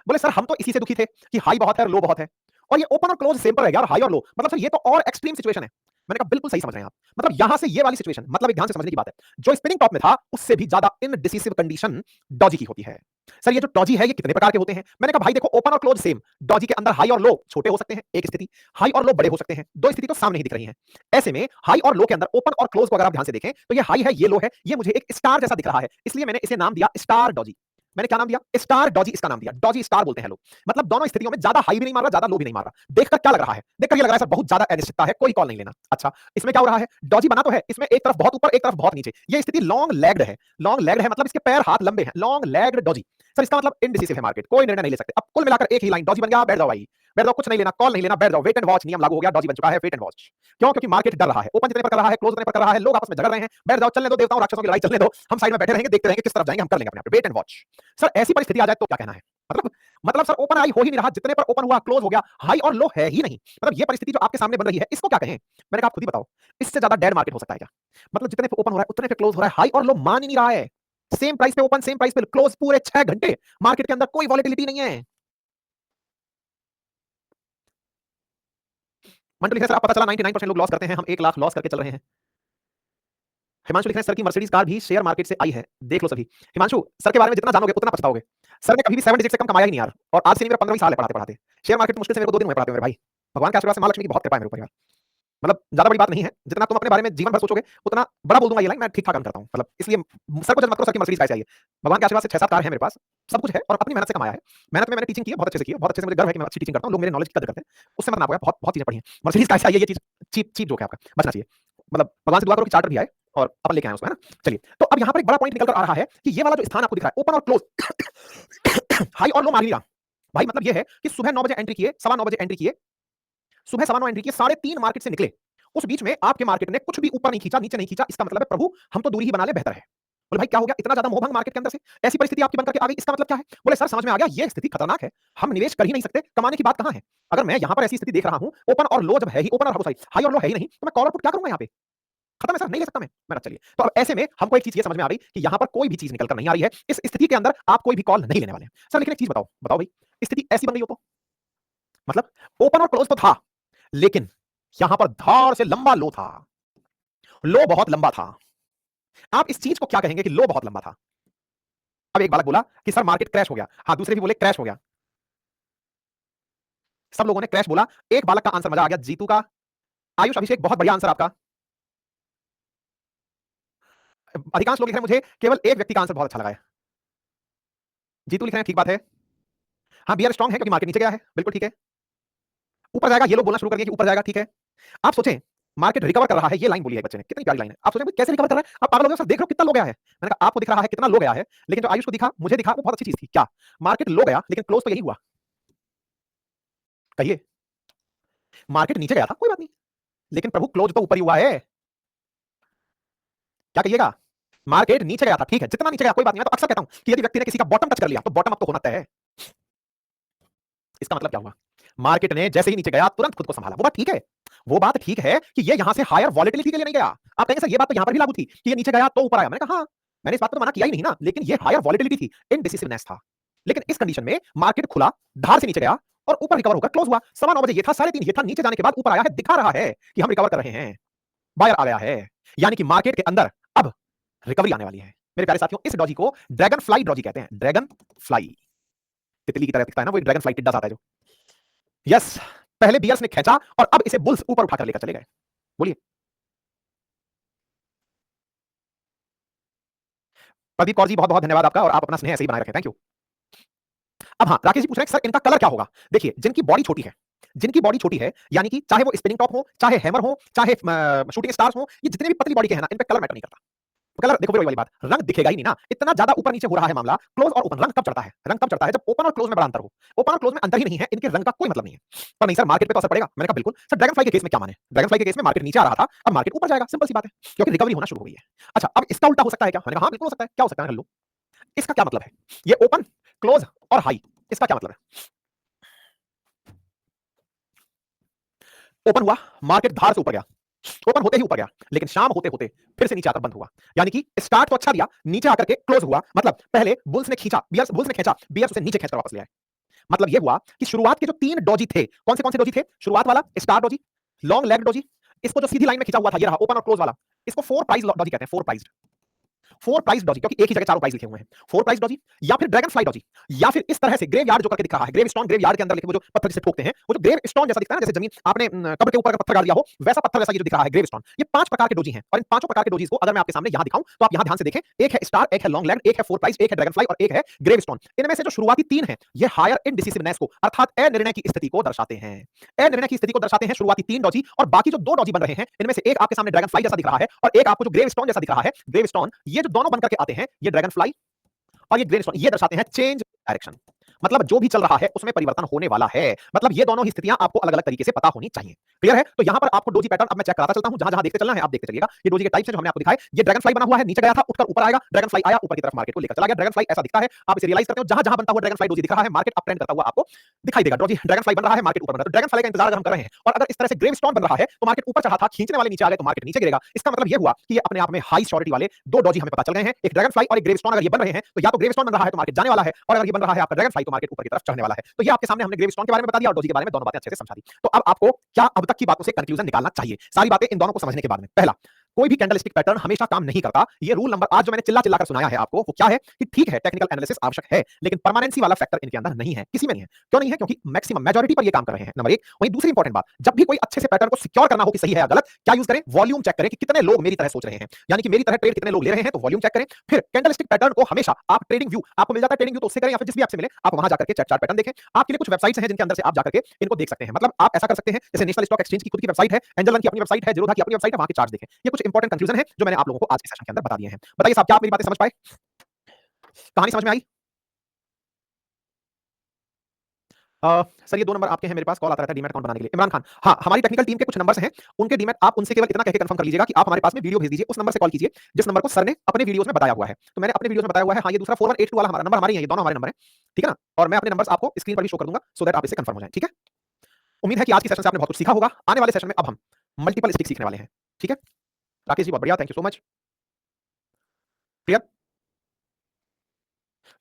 बोले सर हम तो इसी से दुखी थे कि हाई बहुत है और लो बहुत है और ये ओपन और क्लोज सेम पर रह गया और हाई और लो मतलब सर ये तो और एक्सट्रीम सिचुएशन है। मैंने कहा बिल्कुल सही समझ रहे हैं आप। मतलब यहां से ये वाली सिचुएशन मतलब एक ध्यान से समझने की बात है, जो स्पिनिंग टॉप में था उससे भी ज्यादा इनडिसिसिव कंडीशन डॉजी की होती है। सर ये जो डॉजी है ये कितने प्रकार के होते हैं? मैंने कहा भाई देखो ओपन और क्लोज सेम, डॉजी के अंदर हाई और लो छोटे हो सकते हैं एक स्थिति, हाई और लो बड़े हो सकते हैं दो स्थिति, तो सामने ही दिख रही है। ऐसे में हाई और लो के अंदर ओपन और क्लोज को अगर आप ध्यान से देखें तो ये हाई है ये लो है, ये मुझे एक स्टार जैसा दिख रहा है, इसलिए मैंने इसे नाम दिया स्टार डॉजी। मैंने क्या नाम दिया? स्टार डॉजी इसका नाम दिया। डॉजी स्टार बोलते हैं लोग। मतलब दोनों स्थितियों में ज्यादा हाई भी नहीं मार रहा, ज्यादा लो भी नहीं मार रहा। देखकर क्या लग रहा है? देखकर ये लग रहा है सर बहुत ज्यादा अनिश्चितता है, कोई कॉल नहीं लेना। अच्छा, इसमें क्या हो रहा है? डॉजी बना तो है, इसमें एक तरफ बहुत ऊपर, एक तरफ बहुत नीचे। ये स्थिति लॉन्ग लेग्ड है। लॉन्ग लेग्ड है मतलब इसके पैर हाथ लंबे हैं। Long legged Doge. सर इसका मतलब इनडिसिसिव है मार्केट, कोई निर्णय नहीं ले सकते। अब कुल मिलाकर एक ही लाइन, डॉजी बन गया, बैठ जाओ भाई। बैठ जाओ, कुछ नहीं लेना, कॉल नहीं लेना, बैठ जाओ, वेट एंड वॉच नियम लागू हो गया, डॉजी बन चुका है, वेट एंड वॉच। क्यों? क्योंकि मार्केट डर रहा है, ओपन जितने पर कर रहा है, क्लोज उतने पर कर रहा है, लोग आपस में झगड़ रहे हैं, बैठ जाओ, चलने दो, देवताओं राक्षसों की लड़ाई चलने दो, हम साइड में बैठे रहेंगे, देखते रहेंगे किस तरफ जाएंगे, हम कर लेंगे अपने आप, वेट एंड वॉच। सर ऐसी परिस्थिति आ जाए तो क्या कहना है? मतलब मतलब सर ओपन हाई हो ही नहीं रहा, जितने पर ओपन हुआ क्लोज हो गया, हाई और लो है ही नहीं। मतलब ये परिस्थिति जो आपके सामने बन रही है इसको क्या कहें? मैंने कहा आप खुद ही बताओ, इससे ज्यादा डेड मार्केट हो सकता है क्या? मतलब जितने पे ओपन हो रहा है उतने पे क्लोज हो रहा है, हाई और लो मान ही नहीं रहा है। सेम प्राइस पे ओपन, सेम प्राइस पे क्लोज, पूरे 6 घंटे मार्केट के अंदर कोई वॉलेटिलिटी नहीं है। मंटू लिख रहे हैं, सर अब पता चला 99% लोग लॉस करते हैं, हम 1 लाख लॉस करके चल रहे हैं। हिमांशु लिख रहे हैं, सर की मर्सिडीज कार भी शेयर मार्केट से आई है, देख लो सभी। हिमांशु सर के बारे में जितना जानोगे उतना पछताओगे। सर ने कभी भी 7 डिजिट से कम कमाया ही नहीं यार, और आज से नहीं मेरा 15वीं साल है पढ़ाते पढ़ाते। शेयर मार्केट मुश्किल से मेरे को 2 दिन हुए पढ़ाते हुए मेरे भाई। भगवान के आशीर्वाद से मां लक्ष्मी की बहुत कृपा है मेरे ऊपर यार। मतलब ज्यादा बड़ी बात नहीं है, जितना तुम अपने बारे में जीवन भर सोचोगे उतना बड़ा बोल दूंगा ये लाइन, मैं ठीक ठाक काम करता हूं। मतलब इसलिए सर को जज मत करो, सर की मर्सिडीज कैसे आई है। भगवान के आशीर्वाद से 6-7 कार है मेरे पास, सब कुछ है और अपनी मेहनत से कमाया है। मेहनत में मैंने टीचिंग की है, बहुत अच्छे से की है, बहुत अच्छे से मुझे गर्व है कि मैं अच्छी टीचिंग करता हूं, लोग मेरे नॉलेज की कदर करते हैं। उससे मत नापो, बहुत बहुत चीजें पढ़ी हैं। मर्सिडीज कैसे आई है ये चीज चीप चीप जोक है आपका, बचना चाहिए। मतलब भगवान से दुआ करो कि चार्टर भी आए और अपन लेके आए उसको, है ना? चलिए, तो अब यहां पर एक बड़ा पॉइंट निकल कर आ रहा है कि ये वाला जो स्थान आपको दिख रहा है ओपन और क्लोज हाई और लो मार ही नहीं रहा। भाई मतलब ये है कि सुबह 9 बजे एंट्री किए, सवा 9 बजे एंट्री किए, सुबह सवा 9 एंट्री किए, 3:30 मार्केट से निकले, उस बीच में आपके मार्केट ने कुछ भी ऊपर नहीं खींचा, नीचे नहीं खींचा, इसका मतलब है प्रभु हम तो दूरी ही बना ले बेहतर है। बोले भाई क्या हो गया, इतना ज्यादा मोहभंग मार्केट के अंदर से, ऐसी परिस्थिति आपकी बनकर के आ गई, इसका मतलब क्या है? बोले सर समझ में आ गया, ये स्थिति खतरनाक है, हम निवेश कर ही नहीं सकते, कमाने की बात कहां है? अगर मैं यहां पर ऐसी स्थिति देख रहा हूं, ओपन और लो जब है ही, ओपन और सॉरी हाई और लो है ही नहीं, तो मैं कॉल और पुट क्या करूंगा यहां पे? खत्म है सर, नहीं ले सकता मैं चलिए, तो अब ऐसे में हमको एक चीज ये समझ में आ गई कि यहां पर कोई भी चीज निकल कर नहीं आ रही है, इस स्थिति के अंदर आप कोई भी कॉल नहीं लेने वाले हैं। सर लेकिन एक चीज बताओ बताओ भाई, स्थिति ऐसी बन गई हो तो मतलब ओपन और क्लोज तो था, लेकिन यहां पर धार से लंबा लो था, लो बहुत लंबा था। आप इस चीज को क्या कहेंगे कि लो बहुत लंबा था? अब एक बालक बोला कि सर मार्केट क्रैश हो गया, हाँ दूसरे भी बोले क्रैश हो गया, सब लोगों ने क्रैश बोला। एक बालक का आंसर मजा आ गया, जीतू का, आयुष, अभिषेक, बहुत बढ़िया आंसर आपका। अधिकांश लोग लिख रहे हैं मुझे केवल एक व्यक्ति का आंसर बहुत अच्छा लगा है, जीतू लिख रहे हैं ठीक बात है, हाँ बियर स्ट्रांग है क्योंकि मार्केट नीचे गया है, बिल्कुल ठीक है। ऊपर जाएगा, ये लोग बोलना शुरू कर दिया कि ऊपर जाएगा, ठीक है। आप सोचें मार्केट रिकवर कर रहा है, ये लाइन बोली है बच्चे ने, कितनी प्यारी लाइन है। आप सोचें कैसे रिकवर कर रहा है? आप पागल हो गए सर, देख लो कितना लो गया है। मैंने कहा आपको दिख रहा है कितना लो गया है, लेकिन जो आयुष को दिखा, मुझे दिखा, वो बहुत अच्छी चीज थी। क्या? मार्केट लो गया लेकिन क्लोज तो यही हुआ। कहिए, मार्केट नीचे गया था कोई बात नहीं, लेकिन प्रभु क्लोज तो ऊपर ही हुआ है। क्या कहिएगा? मार्केट नीचे गया था, ठीक है, जितना नीचे गया कोई बात नहीं। मैं तो अक्सर कहता हूं कि यदि व्यक्ति ने किसी का बॉटम टच कर लिया तो बॉटम अप तो होना तय है। इसका मतलब क्या हुआ? मार्केट ने जैसे ही नीचे गया तुरंत खुद को संभाला। वो बात ठीक है, वो बात ठीक है कि ये यहां से हायर वॉलेटिलिटी के लिए नहीं गया। आप कहेंगे सर ये बात तो यहां पर भी लागू थी कि ये नीचे गया तो ऊपर आया। मैंने कहा हाँ, मैंने इस बात को तो मना किया ही नहीं ना, लेकिन ये हायर वॉलेटिलिटी थी, इनडिसिसिवनेस था। लेकिन इस कंडीशन में मार्केट खुला, धार से नीचे गया और ऊपर रिकवर होकर क्लोज हुआ। 9:15 ये था, 3:30 ये था, नीचे जाने के बाद ऊपर आया है, दिखा रहा है कि हम रिकवर कर रहे हैं, बायर आ गया है, यानी कि मार्केट के अंदर अब रिकवरी आने वाली है। मेरे प्यारे साथियों, इस डॉजी को ड्रैगन फ्लाई डॉजी कहते हैं। ड्रैगन फ्लाई, तितली की तरह दिखता है ना, वो ड्रैगन फ्लाई टिड्डा सा आता है जो। यस, पहले बियर्स ने खींचा और अब इसे बुल्स ऊपर उठाकर लेकर चले गए। बोलिए। प्रदीप कौर जी बहुत बहुत धन्यवाद आपका, और आप अपना स्नेह ऐसे ही बनाए रखें, थैंक यू। अब हाँ, राकेश जी पूछ रहे हैं सर इनका कलर क्या होगा? देखिए जिनकी बॉडी छोटी है, जिनकी बॉडी छोटी है, यानी कि चाहे वो स्पिनिंग टॉप हो, चाहे हैमर हो, चाहे शूटिंग स्टार्स हो, ये जितने भी पतली बॉडी के हैं ना, इन पे कलर मैटर नहीं करता। कलर देखो वही वाली बात, रंग दिखेगा ही नहीं ना, इतना ज्यादा ऊपर नीचे हो रहा है मामला। क्लोज और ओपन, रंग कब चढ़ता है? रंग तब चढ़ता है जब ओपन और क्लोज में बड़ा अंतर हो। ओपन और क्लोज में अंतर ही नहीं है, इनके रंग का कोई मतलब नहीं है। पर नहीं सर, मार्केट पे तो असर पड़ेगा। मैंने कहा बिल्कुल सर, ड्रैगन फ्लाई के केस में क्या माने? ड्रैगन फ्लाई के केस में मार्केट नीचे आ रहा था, अब मार्केट ऊपर जाएगा, सिंपल सी बात है, क्योंकि रिकवरी होना शुरू हो गई है। अच्छा, अब इसका उल्टा हो सकता है क्या? मैंने कहा हाँ बिल्कुल हो सकता है। क्या हो सकता है? लो, इसका क्या मतलब है? ये ओपन, क्लोज और हाई, इसका क्या मतलब है? ओपन हुआ, मार्केट धार से ऊपर गया, ओपन होते ही ऊपर गया, लेकिन शाम होते होते फिर से नीचे आकर बंद हुआ। यानी कि स्टार्ट तो अच्छा दिया, नीचे आकर के क्लोज हुआ। मतलब पहले बुल्स ने खींचा, बुल्स ने खींचा, बियर्स उसे नीचे खींचकर वापस ले आए। मतलब यह हुआ कि शुरुआत के जो 3 डॉजी थे, कौन से डॉजी थे? शुरुआत वाला star Doge, long leg Doge, इसको जो सीधी लाइन में खींचा हुआ था, ये रहा ओपन और क्लोज वाला, इसको 4 प्राइस डॉजी कहते हैं। 4 प्राइस, फोर प्राइस डॉजी, क्योंकि एक ही जगह चारों प्राइस लिखे हुए हैं। फोर प्राइस डॉजी, या फिर ड्रैगन फ्लाई डॉजी, या फिर इस तरह से ग्रेव यार्ड जो करके दिख रहा है, ग्रेव स्टोन, ग्रेव यार्ड के अंदर लिखे वो जो पत्थर से ठोकते हैं, वो जो ग्रेव स्टोन जैसा दिखता है ना, जैसे जमीन आपने कब्र के ऊपर अगर पत्थर गाड़ दिया हो, वैसा पत्थर वैसा ये जो दिख रहा है ग्रेव स्टोन। ये 5 प्रकार के डोजी हैं, और इन पांचों प्रकार के डोजीज को अगर मैं आपके सामने यहां दिखाऊं तो आप यहां ध्यान से देखें। एक है स्टार, एक है लॉन्ग लैंड, एक है फोर प्राइस, एक है ड्रैगन फ्लाई और एक है ग्रेव स्टोन। इनमें से जो शुरुआती 3 हैं, ये हायर इनडिसिसिवनेस को, अर्थात अनिर्णय की स्थिति को दर्शाते हैं। अनिर्णय की स्थिति को दर्शाते हैं शुरुआती 3 डॉजी, और बाकी जो 2 डॉजी बन रहे हैं, इनमें से एक आपके सामने ड्रैगन फ्लाई जैसा दिख रहा है, और एक आपको जो ग्रेव स्टोन जैसा दिख रहा है, ग्रेव स्टोन, ये जो दोनों बनकर के आते हैं, ये ड्रैगन फ्लाई और ये ग्रेन स्टोन, ये दर्शाते हैं चेंज डायरेक्शन। मतलब जो भी चल रहा है उसमें परिवर्तन होने वाला है। मतलब ये दोनों ही स्थितियां आपको अलग-अलग तरीके से पता होनी चाहिए। क्लियर है? तो यहां पर आपको डोजी पैटर्न अब मैं चेक कराता चलता हूं, जहां-जहां देखते चलना है आप देखते चलिएगा। ये डोजी के टाइप्स हैं जो हमने आपको दिखाए। ये ड्रैगन फ्लाई बना हुआ है, नीचे गया था, उठकर ऊपर आएगा, ड्रैगन फ्लाई आया, ऊपर की तरफ मार्केट को लेकर चला गया। ड्रैगन फ्लाई ऐसा दिखता है, आप इसे रियलाइज करते हो, जहां-जहां बनता हुआ ड्रैगन फ्लाई डोजी दिख रहा है, मार्केट अप ट्रेंड करता हुआ आपको दिखाई देगा। डोजी ड्रैगन फ्लाई बन रहा है, मार्केट ऊपर बन रहा है। तो ड्रैगन फ्लाई का इंतजार अगर हम कर रहे हैं, और अगर इस तरह से ग्रेव स्टोन बन रहा है, तो मार्केट ऊपर चढ़ा था, खींचने वाले नीचे आ गए, तो मार्केट नीचे गिरेगा। इसका मतलब ये हुआ कि ये अपने आप में हाई श्योरिटी वाले 2 डोजी हमें पता चल गए हैं। एक ड्रैगन फ्लाई और एक ग्रेव स्टोन अगर ये बन रहे हैं, तो या तो ग्रेव स्टोन बन रहा है तो मार्केट जाने वाला है, और अगर ये बन रहा है आपका ड्रैगन फ्लाई तो मार्केट ऊपर की तरफ चढ़ने वाला है। तो ये आपके सामने हमने ग्रेव स्टोन के बारे में बता दिया और डोजी के बारे में दोनों बातें अच्छे से समझा दी। तो अब आपको क्या अब तक की बातों से कंक्लूजन निकालना चाहिए? सारी बातें इन दोनों को समझने के बाद में। पहला, कोई भी कैंडलस्टिक पैटर्न हमेशा काम नहीं करता। ये रूल नंबर आज जो मैंने चिल्ला-चिल्ला कर सुनाया है आपको, वो क्या है कि ठीक है, टेक्निकल एनालिसिस आवश्यक है, लेकिन परमानेंसी वाला फैक्टर इनके अंदर नहीं है, किसी में नहीं है। क्यों नहीं है? क्योंकि मैक्सिमम मेजॉरिटी पर ये काम कर रहे हैं, नंबर 1। वहीं दूसरी इंपॉर्टेंट बात, जब भी कोई अच्छे से पैटर्न को सिक्योर करना हो कि सही है या गलत, क्या यूज करें? वॉल्यूम चेक करें कि कितने लोग मेरी तरह सोच रहे हैं, यानी कि मेरी तरह ट्रेड कितने लोग ले रहे हैं, तो वॉल्यूम चेक करें। फिर कैंडलस्टिक पैटर्न को हमेशा आप ट्रेडिंग व्यू, आपको मिल जाता है ट्रेडिंग व्यू, तो उससे करें, या फिर जिस भी ऐप से मिले, आप वहां जाकर के चार्ट पैटर्न देखें। आपके लिए कुछ वेबसाइट्स हैं जिनके अंदर से आप जाकर के इनको देख सकते हैं। मतलब आप ऐसा कर सकते हैं, जैसे नेशनल स्टॉक एक्सचेंज की खुद की वेबसाइट है, एंजल वन की अपनी वेबसाइट है, जीरोधा की अपनी वेबसाइट है, वहां के चार्ट्स देखें। ये कुछ इंपॉर्टेंट कंक्लूजन है जो मैंने आप लोगों को आज के सेशन के अंदर बता दिए हैं। बताइए साहब, क्या आप मेरी बातें समझ पाए? कहानी समझ में आई? सर ये 2 नंबर आपके हैं, मेरे पास कॉल आता रहता है डीमैट अकाउंट बनाने के लिए। इमरान खान, हाँ, हमारी टेक्निकल टीम के कुछ नंबर्स हैं, उनके डीमैट आप उनसे केवल इतना कह के कंफर्म कर लीजिएगा कि आप हमारे पास में वीडियो भेज दीजिए, उस नंबर से कॉल कीजिए जिस नंबर को सर ने अपने वीडियोस में बताया हुआ है। तो मैंने अपने वीडियोस में बताया हुआ है, हाँ, ये दूसरा 4182 वाला हमारा नंबर हमारे ही है, ये दोनों हमारे नंबर हैं, ठीक है ना? और मैं अपने नंबर्स आपको स्क्रीन पर भी शो कर दूंगा, सो दैट आप इससे कंफर्म हो जाएं, ठीक है? उम्मीद है कि आज की सेशन से आपने बहुत कुछ सीखा होगा। आने वाले सेशन में अब हम मल्टीपल स्टिक सीखने वाले हैं, ठीक है? राकेश जी बहुत बढ़िया, thank you so much. Clear?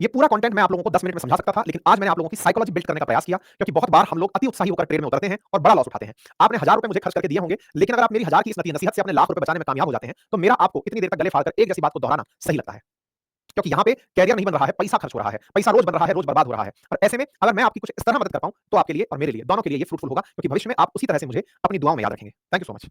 ये पूरा कंटेंट मैं आप लोगों को 10 मिनट में समझा सकता था, लेकिन आज मैंने आप लोगों की साइकोलॉजी बिल्ड करने का प्रयास किया, क्योंकि बहुत बार हम लोग अति उत्साही होकर ट्रेड में उतरते हैं और बड़ा लॉस उठाते हैं। आपने ₹1000 मुझे खर्च करके दिए होंगे, लेकिन अगर आप मेरी 1000 की इस नसीहत से अपने लाख रुपए बचाने में कामयाब हो जाते हैं, तो मेरा आपको इतनी देर तक गले फाड़कर एक जैसी बात को दोहराना सही लगता है। क्योंकि यहाँ पे कैरियर नहीं बन रहा है, पैसा खर्च हो रहा है, पैसा रोज बन रहा है, रोज बर्बाद हो रहा है। और ऐसे में अगर मैं आपकी कुछ इस तरह मदद कर पाऊं, तो आपके लिए और मेरे लिए, दोनों के लिए ये फ्रूटफुल होगा, क्योंकि भविष्य में आप उसी तरह से मुझे अपनी दुआओं में याद रखेंगे। Thank you so much.